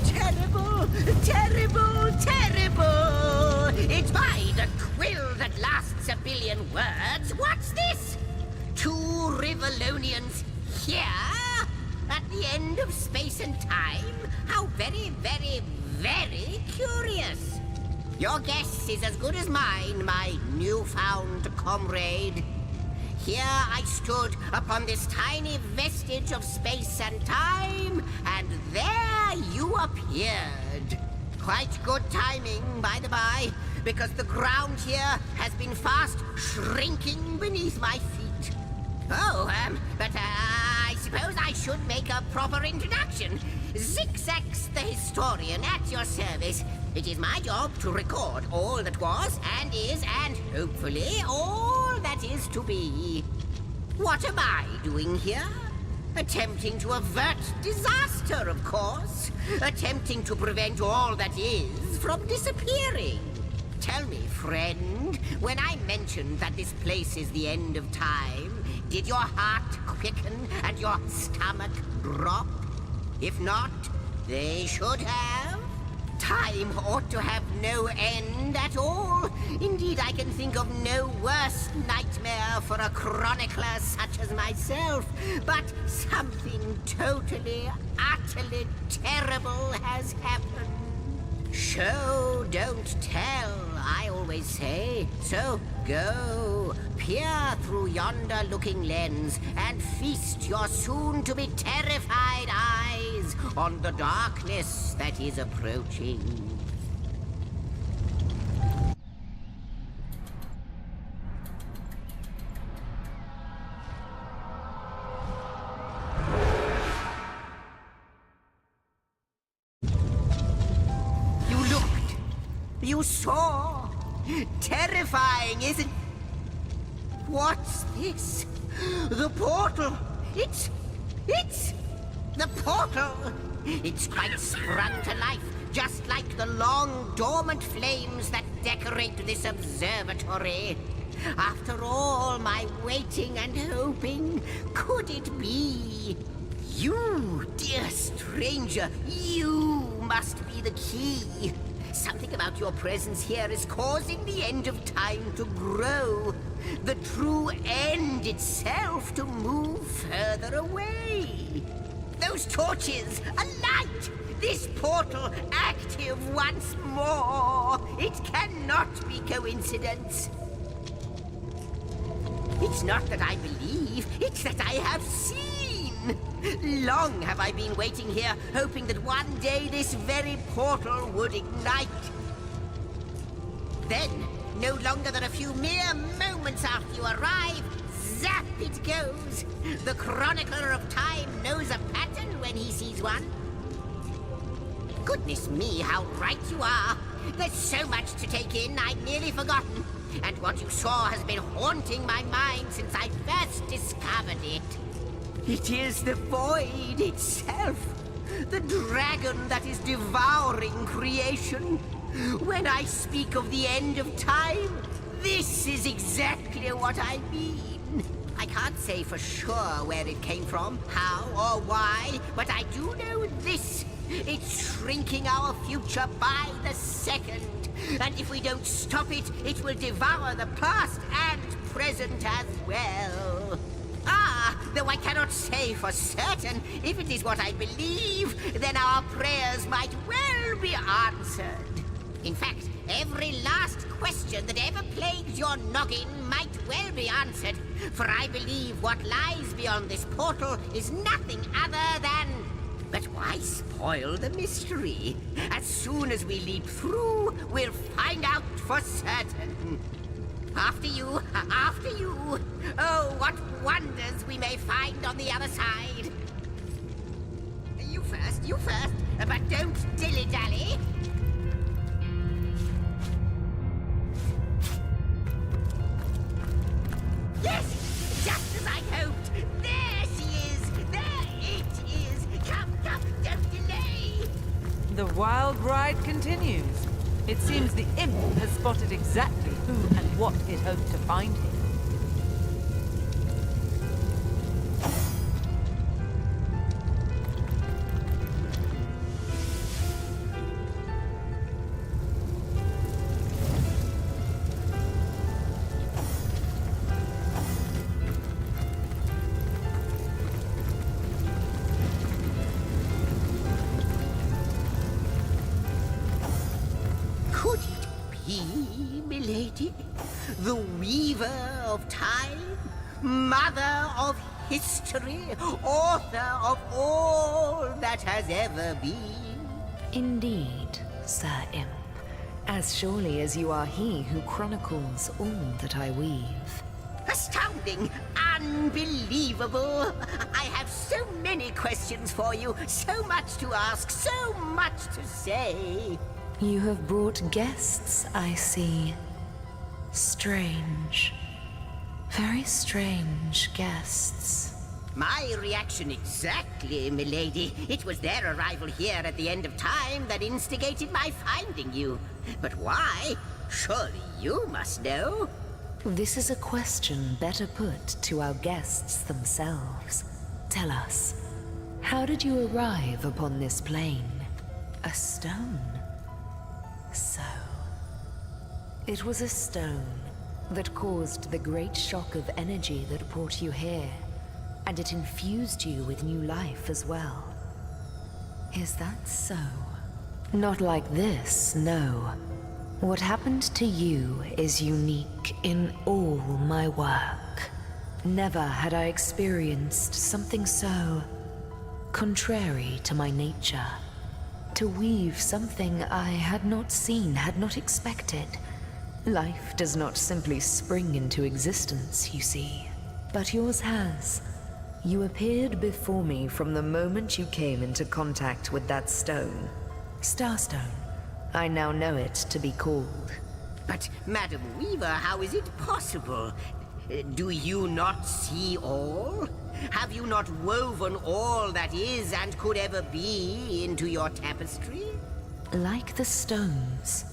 S21: Terrible, terrible, terrible! It's by the quill that lasts a billion words. What's this? 2 Rivalonians here? At the end of space and time? How very, very, very curious. Your guess is as good as mine, my newfound comrade. Here I stood upon this tiny vestige of space and time, and there you appeared. Quite good timing, by the by, because the ground here has been fast shrinking beneath my feet. Oh, but I suppose I should make a proper introduction. Zigzax the historian at your service. It is my job to record all that was and is and hopefully all that is to be. What am I doing here? Attempting to avert disaster, of course. Attempting to prevent all that is from disappearing. Tell me, friend, when I mentioned that this place is the end of time, did your heart quicken and your stomach drop? If not, they should have. Time ought to have no end at all. Indeed, I can think of no worse nightmare for a chronicler such as myself. But something totally, utterly terrible has happened. Show, don't tell, I always say. So go, peer through yonder looking lens and feast your soon-to-be terrified eyes on the darkness that is approaching. You saw? Terrifying, isn't... What's this? The portal! It's the portal! It's quite sprung to life, just like the long, dormant flames that decorate this observatory. After all my waiting and hoping, could it be? You, dear stranger, you must be the key. Something about your presence here is causing the end of time to grow. The true end itself to move further away. Those torches, alight! This portal active once more. It cannot be coincidence. It's not that I believe, it's that I have seen. Long have I been waiting here, hoping that one day this very portal would ignite. Then, no longer than a few mere moments after you arrive, zap it goes. The chronicler of time knows a pattern when he sees one. Goodness me, how right you are. There's so much to take in, I'd nearly forgotten. And what you saw has been haunting my mind since I first discovered it. It is the void itself. The dragon that is devouring creation. When I speak of the end of time, this is exactly what I mean. I can't say for sure where it came from, how or why, but I do know this. It's shrinking our future by the second. And if we don't stop it, it will devour the past and present as well. Though I cannot say for certain, if it is what I believe, then our prayers might well be answered. In fact, every last question that ever plagued your noggin might well be answered, for I believe what lies beyond this portal is nothing other than... But why spoil the mystery? As soon as we leap through, we'll find out for certain. After you, after you. Oh, what wonders we may find on the other side. You first, but don't dilly-dally. Yes!
S15: wild ride continues. It seems the imp has spotted exactly who and what it hoped to find here.
S21: Could it be, milady? The weaver of time? Mother of history? Author of all that has ever been?
S13: Indeed, Sir Imp. As surely as you are he who chronicles all that I weave.
S21: Astounding! Unbelievable! I have so many questions for you, so much to ask, so much to say.
S13: You have brought guests, I see. Strange. Very strange guests.
S21: My reaction exactly, milady. It was their arrival here at the end of time that instigated my finding you. But why? Surely you must know.
S13: This is a question better put to our guests themselves. Tell us, how did you arrive upon this plane? A stone? So, it was a stone that caused the great shock of energy that brought you here, and it infused you with new life as well. Is that so? Not like this, no. What happened to you is unique in all my work. Never had I experienced something so contrary to my nature. To weave something I had not seen, had not expected. Life does not simply spring into existence, you see. But yours has. You appeared before me from the moment you came into contact with that stone. Starstone. I now know it to be called.
S21: But, Madam Weaver, how is it possible? Do you not see all? Have you not woven all that is and could ever be into your tapestry?
S13: Like the stones,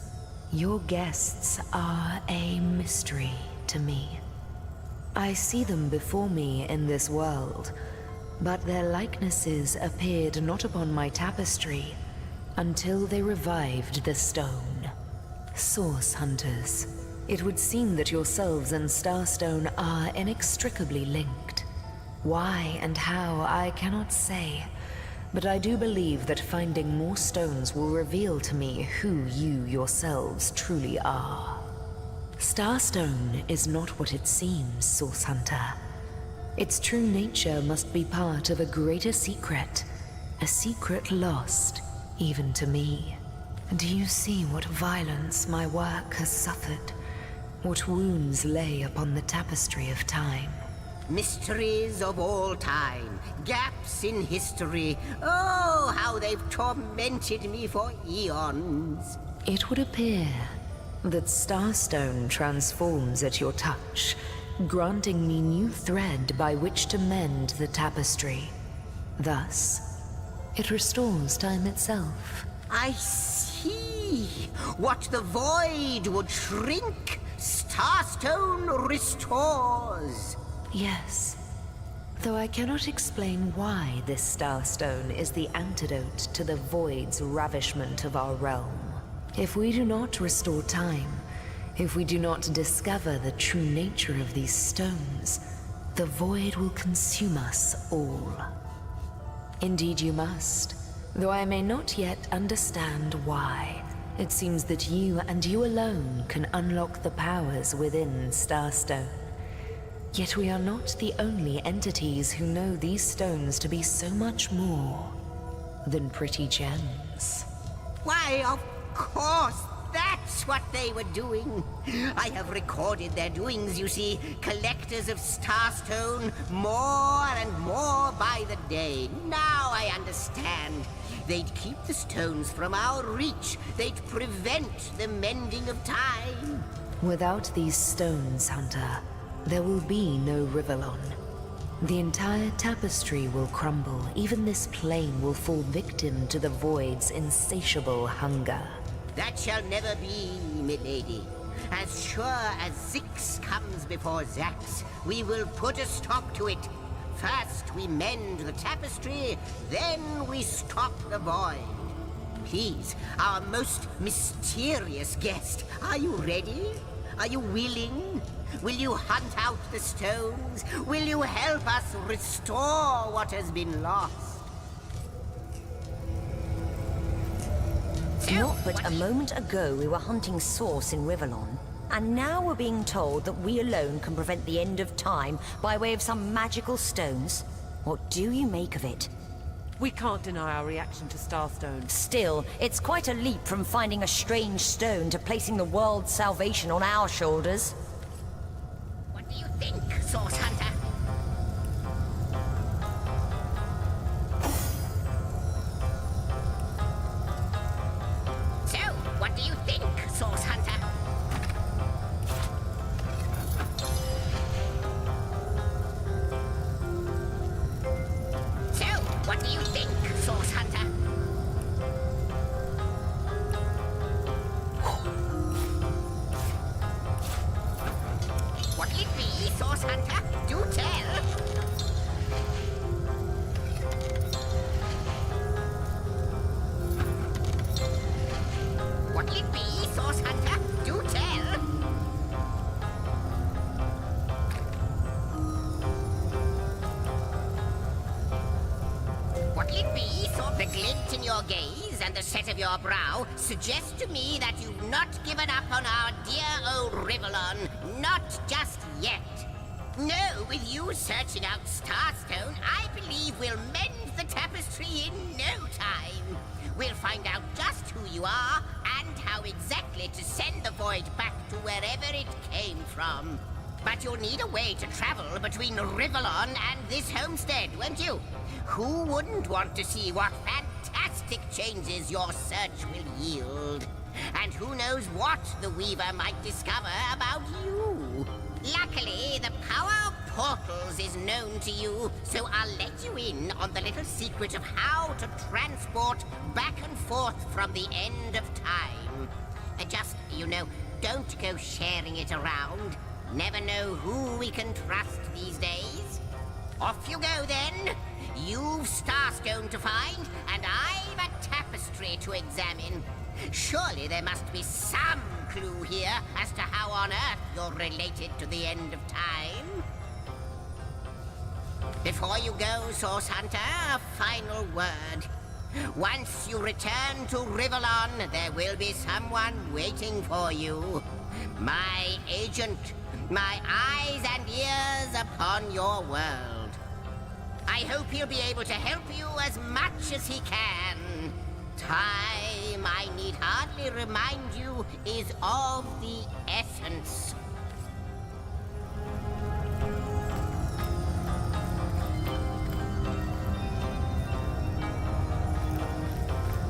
S13: your guests are a mystery to me. I see them before me in this world, but their likenesses appeared not upon my tapestry until they revived the stone. Source hunters. It would seem that yourselves and Starstone are inextricably linked. Why and how, I cannot say, but I do believe that finding more stones will reveal to me who you yourselves truly are. Starstone is not what it seems, Source Hunter. Its true nature must be part of a greater secret, a secret lost even to me. Do you see what violence my work has suffered? What wounds lay upon the tapestry of time?
S21: Mysteries of all time, gaps in history. Oh, how they've tormented me for eons.
S13: It would appear that Starstone transforms at your touch, granting me new thread by which to mend the tapestry. Thus, it restores time itself.
S21: I see. What the void would shrink, Starstone restores.
S13: Yes. Though I cannot explain why this Starstone is the antidote to the void's ravishment of our realm. If we do not restore time, if we do not discover the true nature of these stones, the void will consume us all. Indeed you must, though I may not yet understand why. It seems that you and you alone can unlock the powers within Starstone. Yet we are not the only entities who know these stones to be so much more than pretty gems.
S21: Why, of course, that's what they were doing. I have recorded their doings, you see. Collectors of Starstone, more and more by the day. Now I understand. They'd keep the stones from our reach. They'd prevent the mending of time.
S13: Without these stones, Hunter, there will be no Rivellon. The entire tapestry will crumble. Even this plane will fall victim to the void's insatiable hunger.
S21: That shall never be, milady. As sure as Zix comes before Zax, we will put a stop to it. First we mend the tapestry, then we stop the void. Please, our most mysterious guest, are you ready? Are you willing? Will you hunt out the stones? Will you help us restore what has been lost?
S20: Not but a moment ago we were hunting Source in Rivellon, and now we're being told that we alone can prevent the end of time by way of some magical stones. What do you make of it?
S15: We can't deny our reaction to Starstone.
S20: Still, it's quite a leap from finding a strange stone to placing the world's salvation on our shoulders.
S21: What do you think, Source Hunter? So, what do you think, Source Hunter? So, what do you think, Source Hunter? What'll it be, Source Hunter? Do tell! What'll it be, Source Hunter? Do tell! What'll it be, so the glint in your gaze and the set of your brow suggest to me that you've not given up on our dear old Rivellon, not just yet. No, with you searching out Starstone, I believe we'll mend the tapestry in no time. We'll find out just who you are and how exactly to send the void back to wherever it came from. But you'll need a way to travel between Rivellon and this homestead, won't you? Who wouldn't want to see what fantastic changes your search will yield? And who knows what the Weaver might discover about you? Luckily, the power of portals is known to you, so I'll let you in on the little secret of how to transport back and forth from the end of time. Just, don't go sharing it around. Never know who we can trust these days. Off you go, then. You've Starstone to find, and I've a tapestry to examine. Surely there must be some clue here as to how on earth you're related to the end of time. Before you go, Source Hunter, a final word. Once you return to Rivellon, there will be someone waiting for you. My agent, my eyes and ears upon your world. I hope he'll be able to help you as much as he can. Time, I need hardly remind you, is of the essence.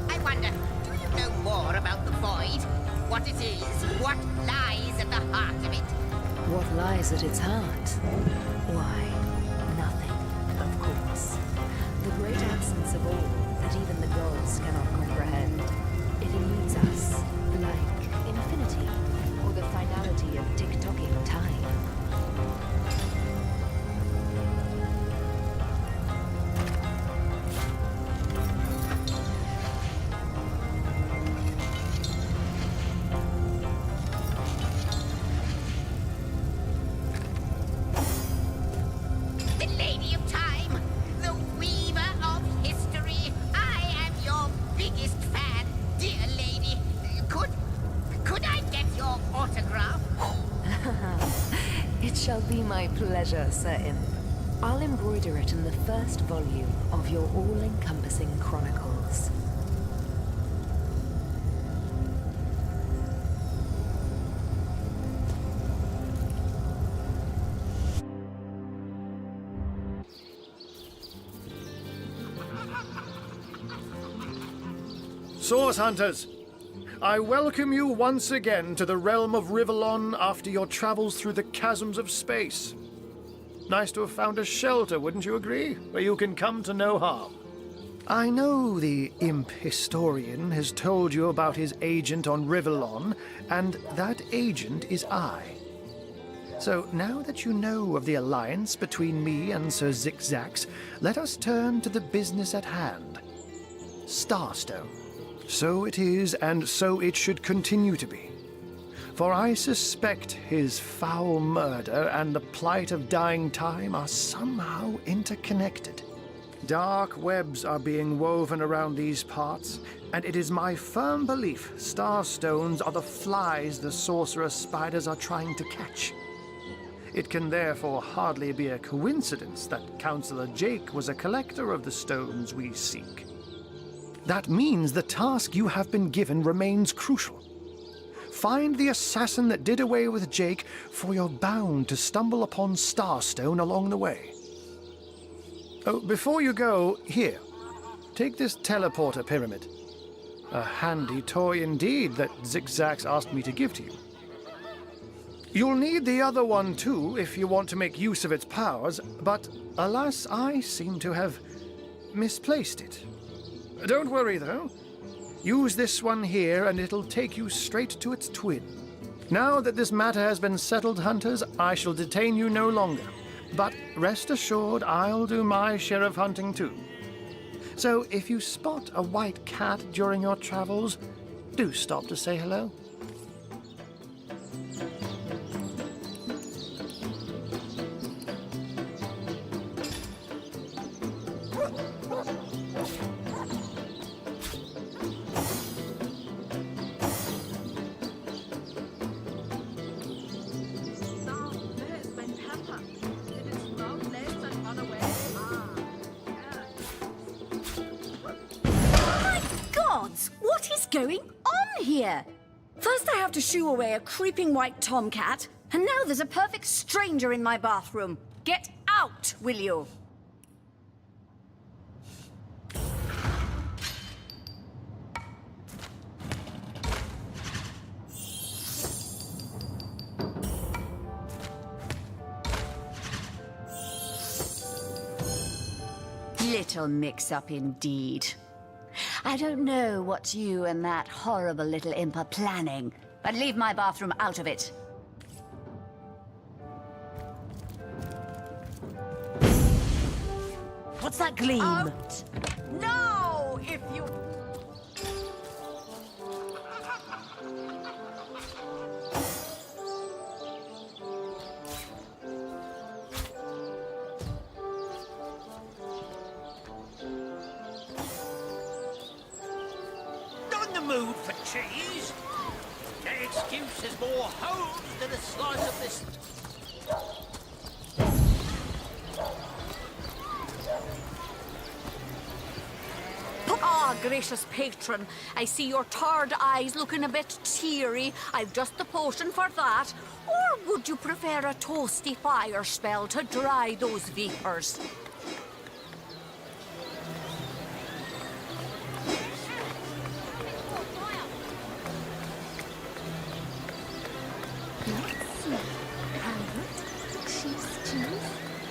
S21: I wonder, do you know more about the void? What it is? What lies at the heart of it?
S13: What lies at its heart? Why, nothing, of course. The great absence of all that even the gods cannot comprehend. It eludes us, like infinity, or the finality of tick-tocking time.
S21: The Lady of Time, the Weaver of History. I am your biggest fan, dear lady. Could I get your autograph?
S13: It shall be my pleasure, Sir Imp. I'll embroider it in the first volume of your all-encompassing chronicles.
S9: Source Hunters, I welcome you once again to the realm of Rivellon after your travels through the chasms of space. Nice to have found a shelter, wouldn't you agree? Where you can come to no harm. I know the imp historian has told you about his agent on Rivellon, and that agent is I. So now that you know of the alliance between me and Sir Zigzags, let us turn to the business at hand. Starstone. So it is, and so it should continue to be. For I suspect his foul murder and the plight of dying time are somehow interconnected. Dark webs are being woven around these parts, and it is my firm belief starstones are the flies the sorcerer spiders are trying to catch. It can therefore hardly be a coincidence that Councillor Jake was a collector of the stones we seek. That means the task you have been given remains crucial. Find the assassin that did away with Jake, for you're bound to stumble upon Starstone along the way. Oh, before you go, here, take this teleporter pyramid. A handy toy indeed that Zigzags asked me to give to you. You'll need the other one too if you want to make use of its powers, but alas, I seem to have misplaced it. Don't worry though. Use this one here and it'll take you straight to its twin. Now that this matter has been settled, hunters, I shall detain you no longer. But rest assured, I'll do my share of hunting too. So if you spot a white cat during your travels, do stop to say hello.
S4: What is going on here? First I have to shoo away a creeping white tomcat, and now there's a perfect stranger in my bathroom. Get out, will you? Little mix-up indeed. I don't know what you and that horrible little imp are planning, but leave my bathroom out of it.
S15: What's that gleam?
S4: Out! No! If you...
S11: Mood for cheese? The excuse is more holes than a slice of this.
S4: Ah, gracious patron, I see your tired eyes looking a bit teary. I've just the potion for that. Or would you prefer a toasty fire spell to dry those vapors?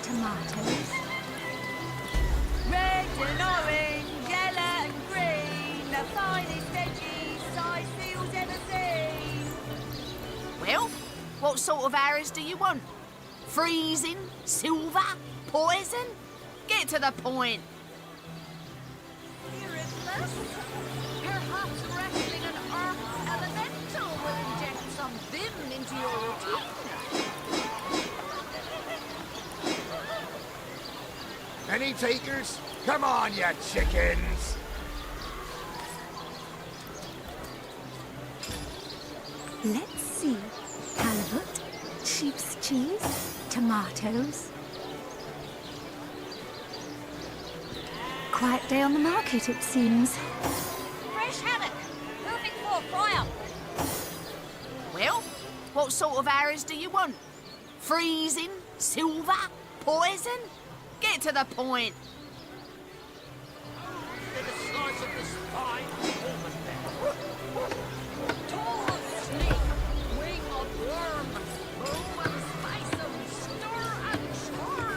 S5: Tomatoes.
S4: Red and orange, yellow and green, the finest veggies I seals ever seen.
S6: Well, what sort of arrows do you want? Freezing? Silver? Poison? Get to the point.
S4: Spiritless? Perhaps wrestling an earth elemental will inject some vim into your routine.
S7: Any takers? Come on, you chickens!
S5: Let's see. Halibut, sheep's cheese, tomatoes. Quiet day on the market, it seems.
S4: Fresh haddock, perfect for a fry-up.
S6: Well, what sort of arrows do you want? Freezing? Silver? Poison? Get to the point.
S11: Get a slice of this fine almond there.
S4: Tall snake, wing of worm, oh and spice of stir and churn.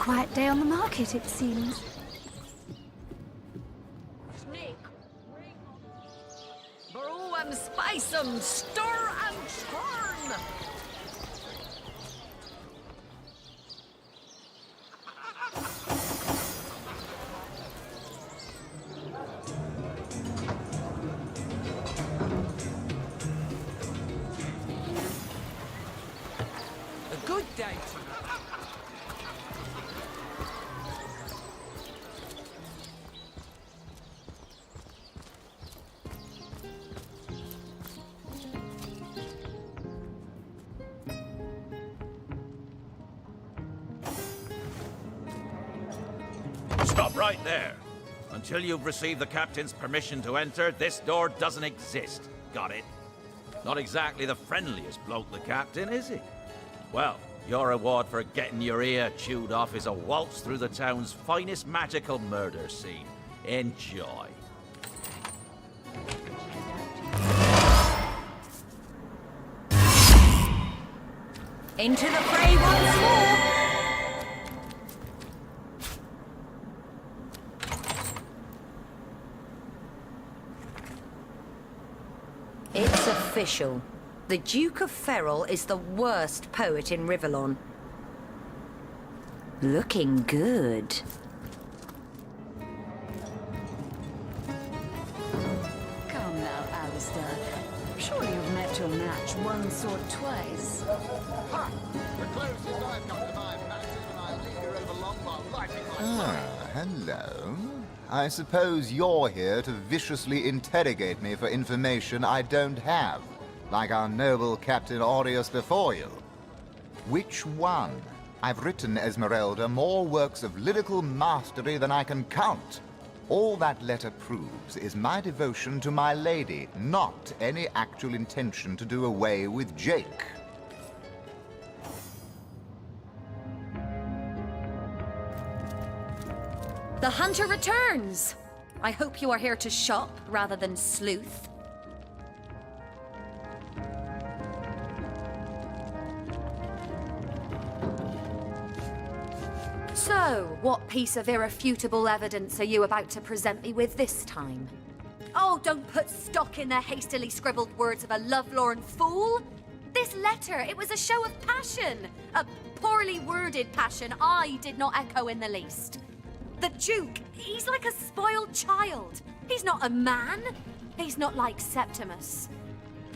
S5: quiet day on the market, it seems.
S4: Snake. Brew and spice 'em, stir and churn.
S15: A good day to
S12: Stop right there. Until you've received the captain's permission to enter, this door doesn't exist. Got it? Not exactly the friendliest bloke, the captain, is he? Well, your reward for getting your ear chewed off is a waltz through the town's finest magical murder scene. Enjoy.
S20: Into the fray once more! It's official. The Duke of Ferrol is the worst poet in Rivellon. Looking good.
S2: Come now, Alistair. Surely you've met your match once or twice.
S7: Ha! The closest I've come to my match is when I linger over long while lighting my
S22: Hello. I suppose you're here to viciously interrogate me for information I don't have, like our noble Captain Aureus before you. Which one? I've written, Esmeralda, more works of lyrical mastery than I can count. All that letter proves is my devotion to my lady, not any actual intention to do away with Jake.
S4: The hunter returns! I hope you are here to shop rather than sleuth. So, what piece of irrefutable evidence are you about to present me with this time? Oh, don't put stock in the hastily scribbled words of a lovelorn fool! This letter, it was a show of passion! A poorly worded passion I did not echo in the least. The Duke, he's like a spoiled child. He's not a man. He's not like Septimus.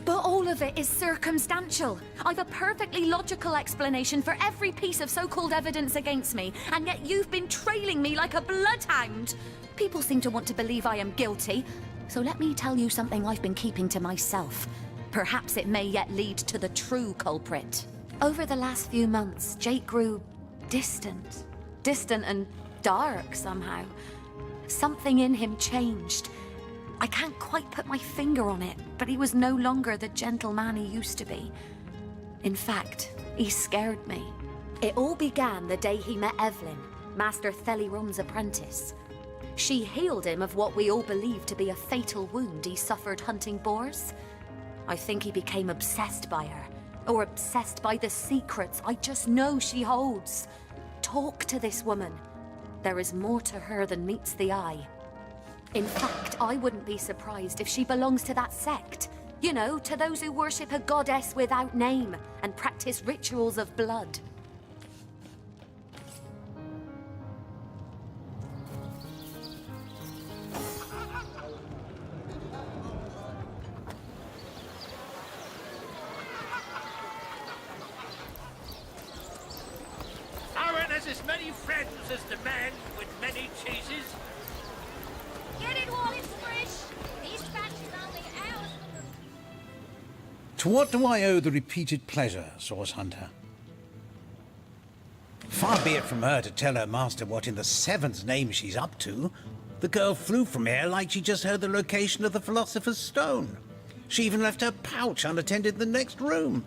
S4: But all of it is circumstantial. I've a perfectly logical explanation for every piece of so-called evidence against me, and yet you've been trailing me like a bloodhound. People seem to want to believe I am guilty, so let me tell you something I've been keeping to myself. Perhaps it may yet lead to the true culprit. Over the last few months, Jake grew distant. Distant and dark somehow. Something in him changed. I can't quite put my finger on it, but he was no longer the gentleman he used to be. In fact, he scared me. It all began the day he met Evelyn, Master Theliron's apprentice. She healed him of what we all believed to be a fatal wound he suffered hunting boars. I think he became obsessed by her, or obsessed by the secrets I just know she holds. Talk to this woman. There is more to her than meets the eye. In fact, I wouldn't be surprised if she belongs to that sect. You know, to those who worship a goddess without name and practice rituals of blood.
S23: Aaron has as many friends as the man with many cheeses.
S17: Get it while it's fresh. These batches only ours.
S3: To what do I owe the repeated pleasure, Source Hunter? Far be it from her to tell her master what in the seven's name she's up to. The girl flew from here like she just heard the location of the Philosopher's Stone. She even left her pouch unattended in the next room.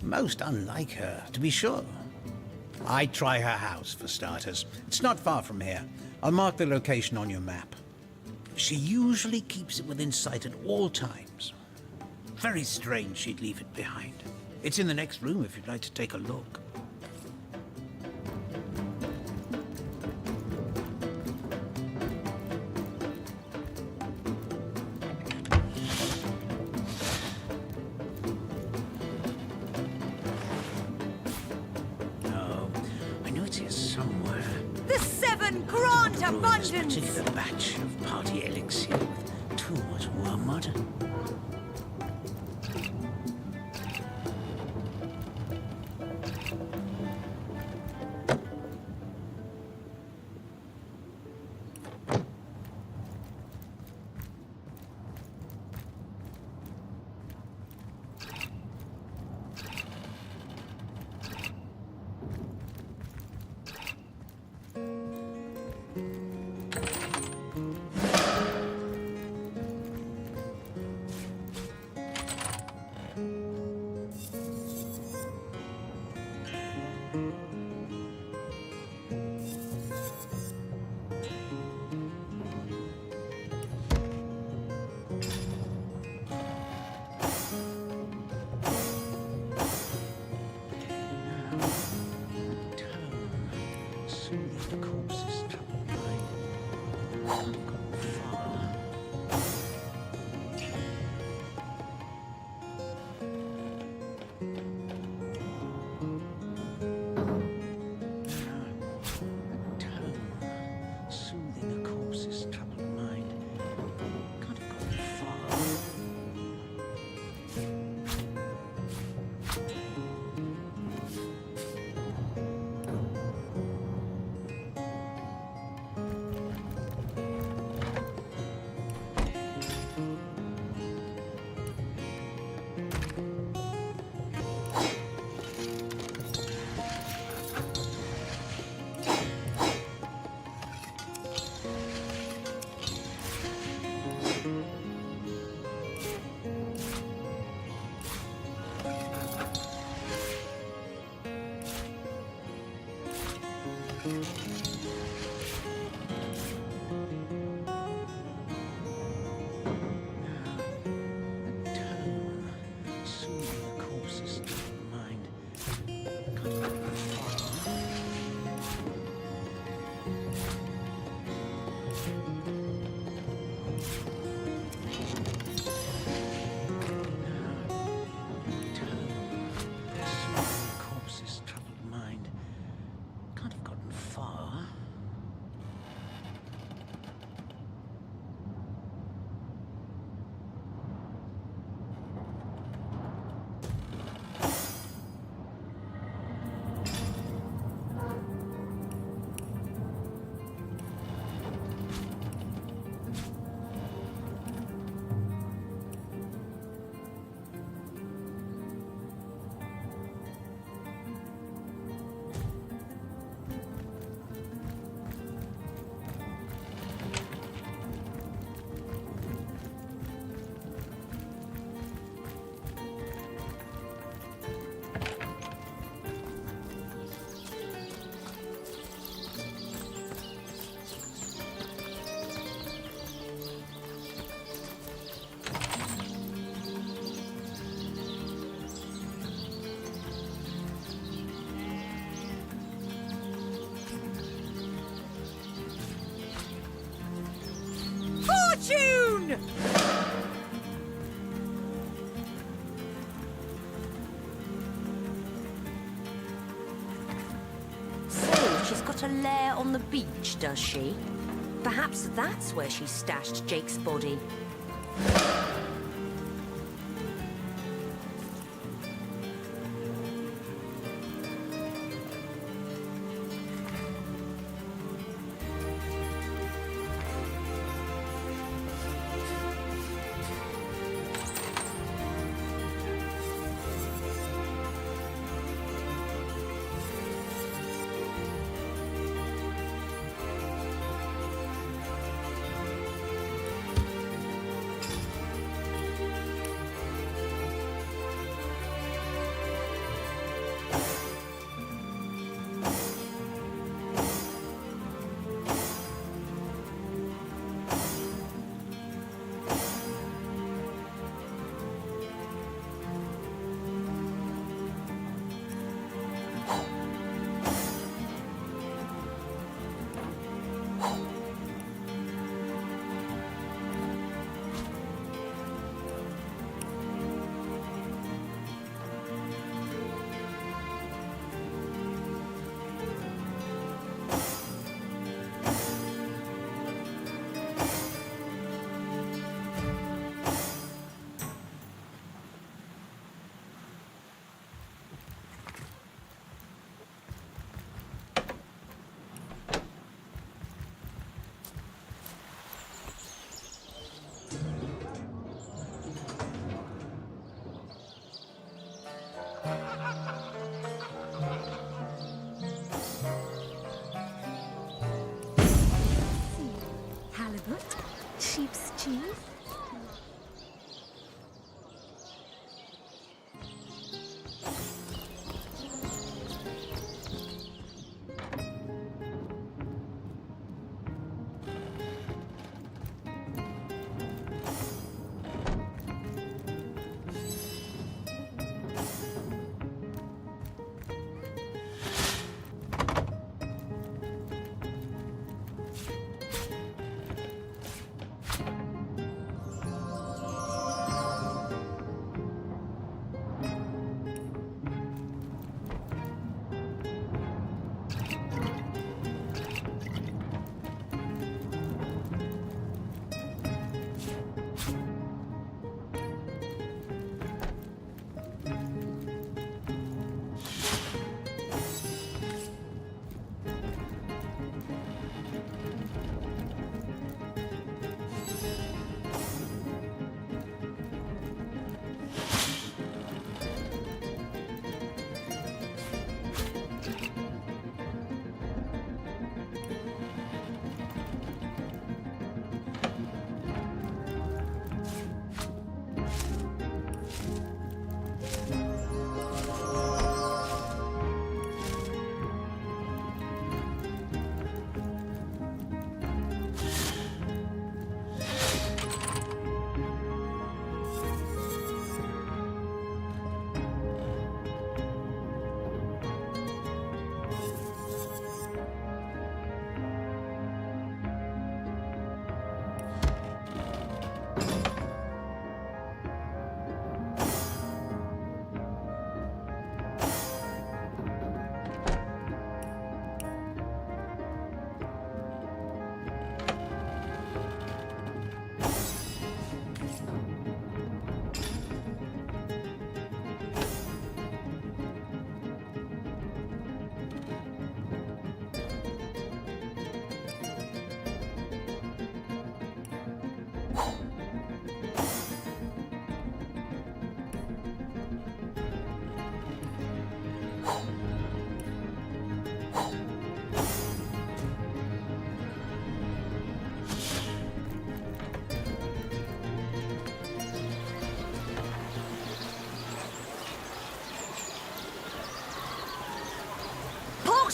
S3: Most unlike her, to be sure. I'd try her house, for starters. It's not far from here. I'll mark the location on your map. She usually keeps it within sight at all times. Very strange she'd leave it behind. It's in the next room if you'd like to take a look.
S2: The seven grant
S3: Brewing this
S2: abundance!
S3: particular batch of party elixir with too much wormwood.
S2: Fortune!
S20: So, she's got a lair on the beach, does she? Perhaps that's where she stashed Jake's body.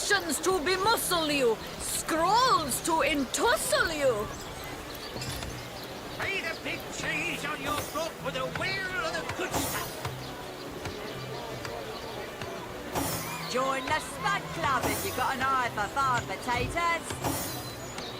S4: potions to bemuscle you, scrolls to entussle you.
S23: Pay the big cheese on your book with a wheel of the good stuff.
S8: Join the Spud Club if you got an eye for farm potatoes.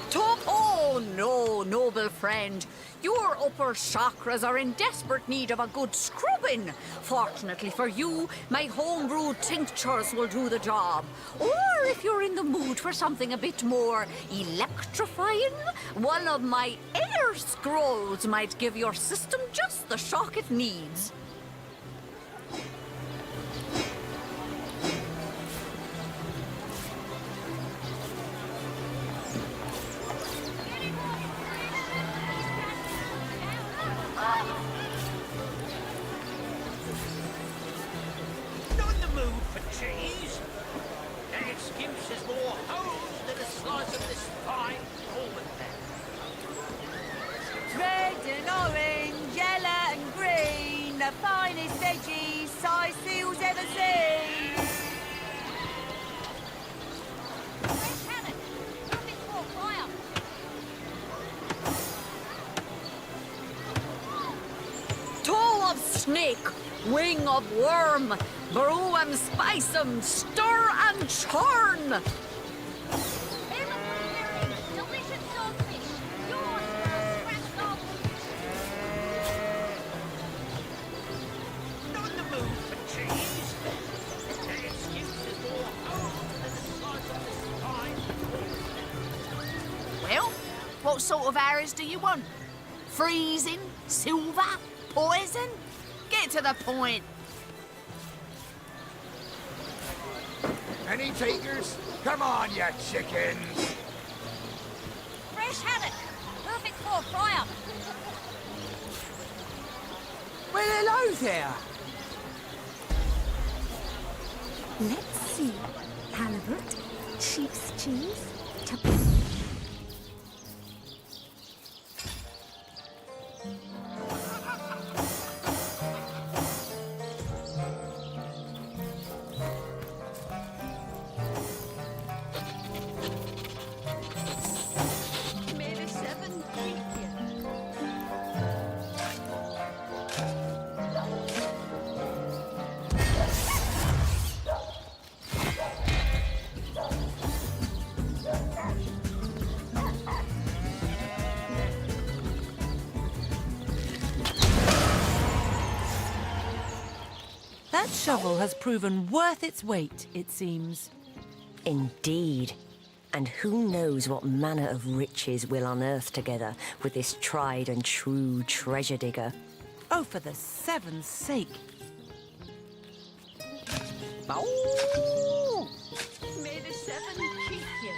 S4: Top, oh no, noble friend. Your upper chakras are in desperate need of a good scrubbing. Fortunately for you, my homebrewed tinctures will do the job. Or if you're in the mood for something a bit more electrifying, one of my air scrolls might give your system just the shock it needs.
S23: Not in the mood for cheese. That excuse is more hose than a slice of this fine almond
S8: Red and orange, yellow and green, the finest veggies Sicil's ever seen.
S4: Toe of snake, wing of worm, brew 'em, spice 'em, stir and churn.
S23: Not in the mood for cheese. That excuse is more hose than a slice of this fine
S6: Well, what sort of arrows do you want? Freezing? Silver? Poison? Get to the point.
S23: Any takers? Come on, you chickens!
S1: Fresh haddock. Perfect for a fry-up.
S11: Well, hello there.
S5: Let's see. Halibut, sheep's cheese,
S15: That shovel has proven worth its weight, it seems.
S20: Indeed. And who knows what manner of riches we'll unearth together with this tried and true treasure digger.
S15: Oh, for the seven's sake.
S8: Oh! May the seven keep you.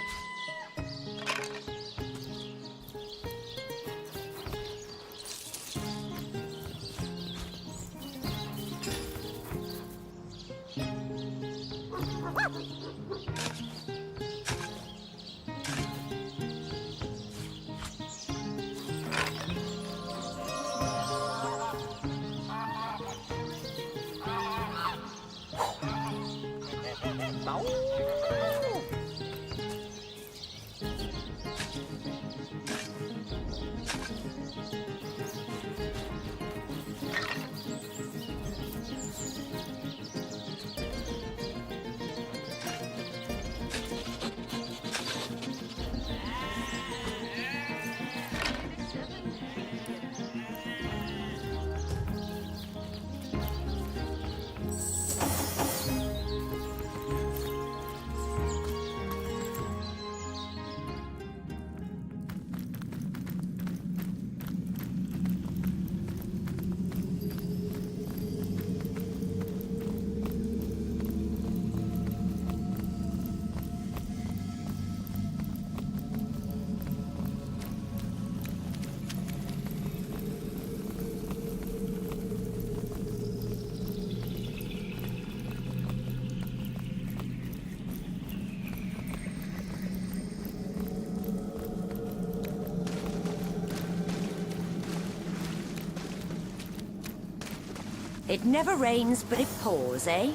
S20: It never rains, but it pours, eh?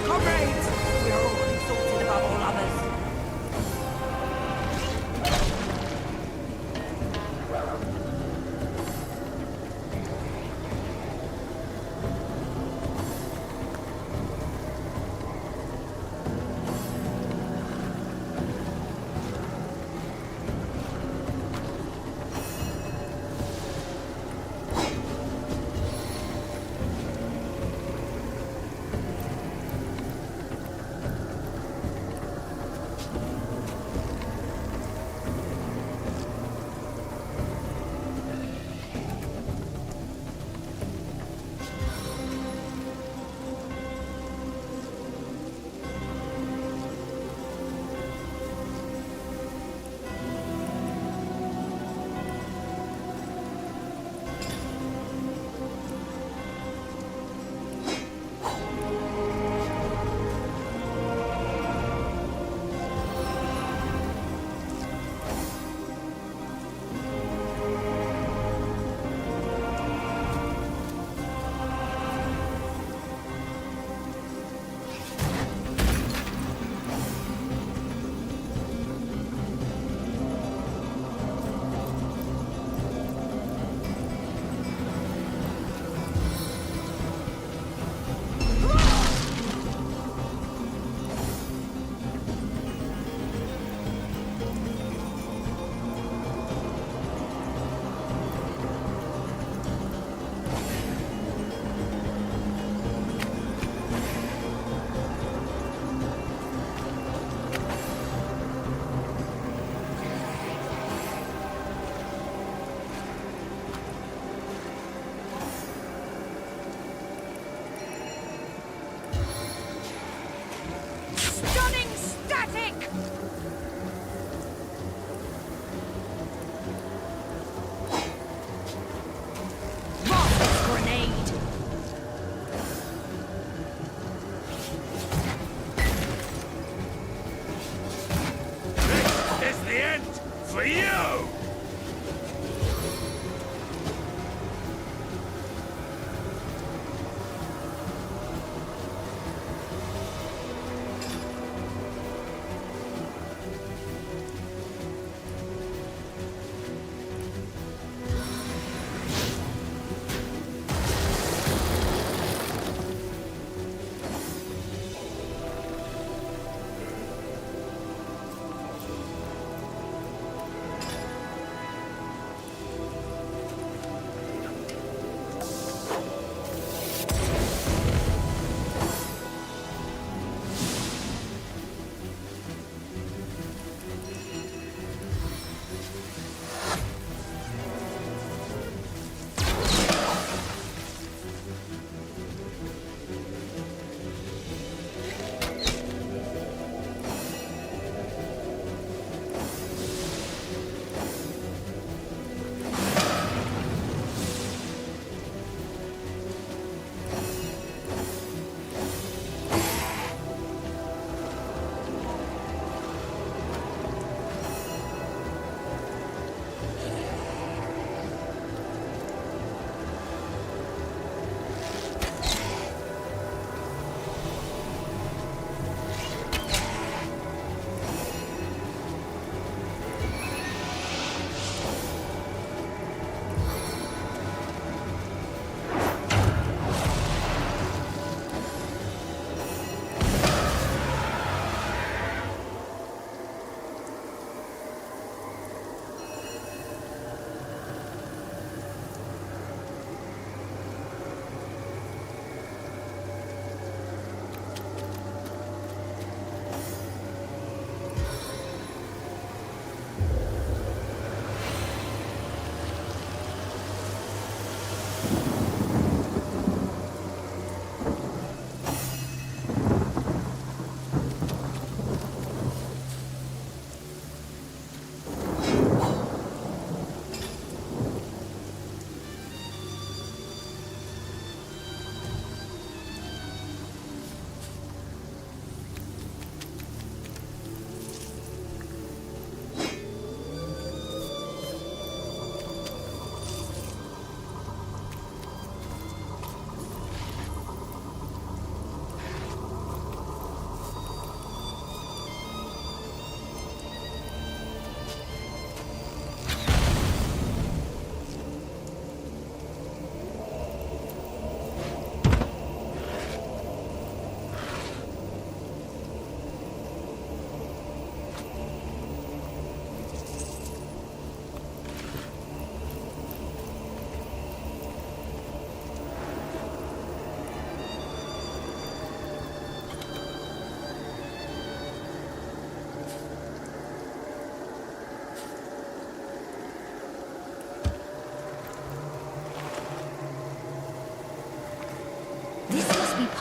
S8: Comrades, we are all exalted above all others.
S3: For you!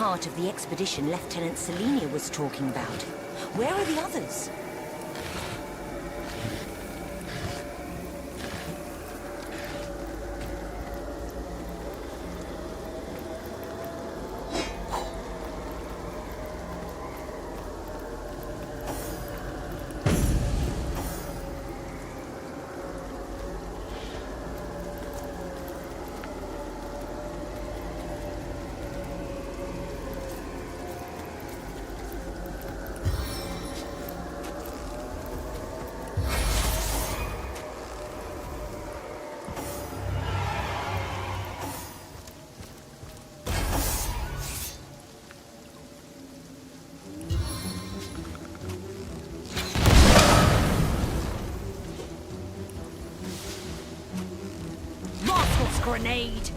S20: part of the expedition Lieutenant Selenia was talking about. Where are the others?
S4: Grenade!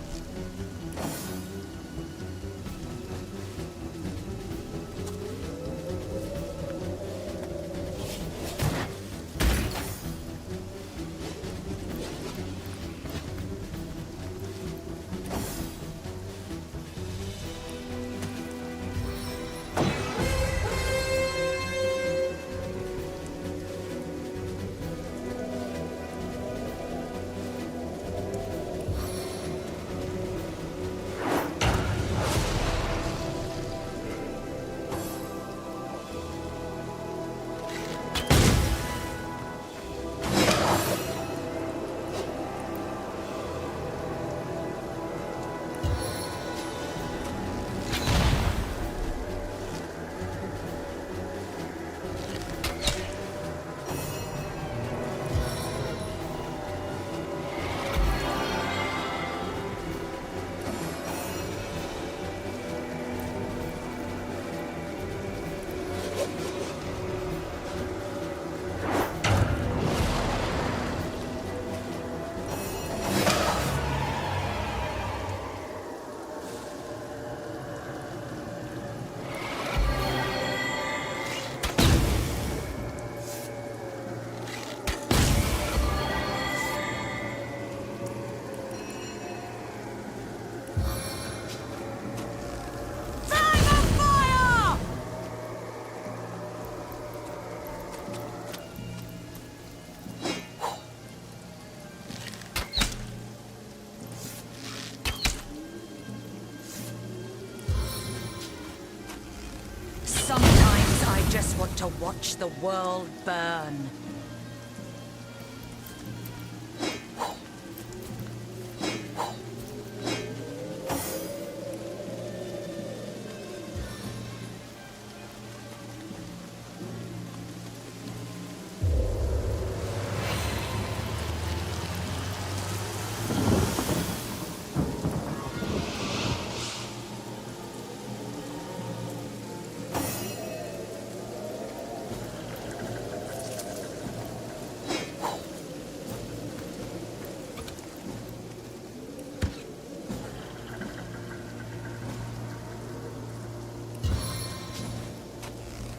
S4: Sometimes I just want to watch the world burn.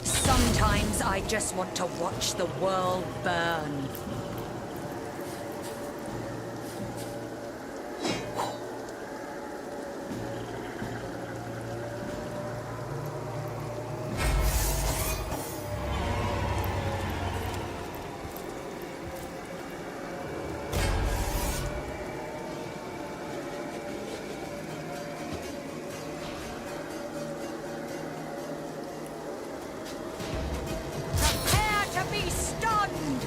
S4: Sometimes I just want to watch the world burn. Prepare to be stunned!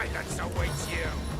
S10: silence awaits you!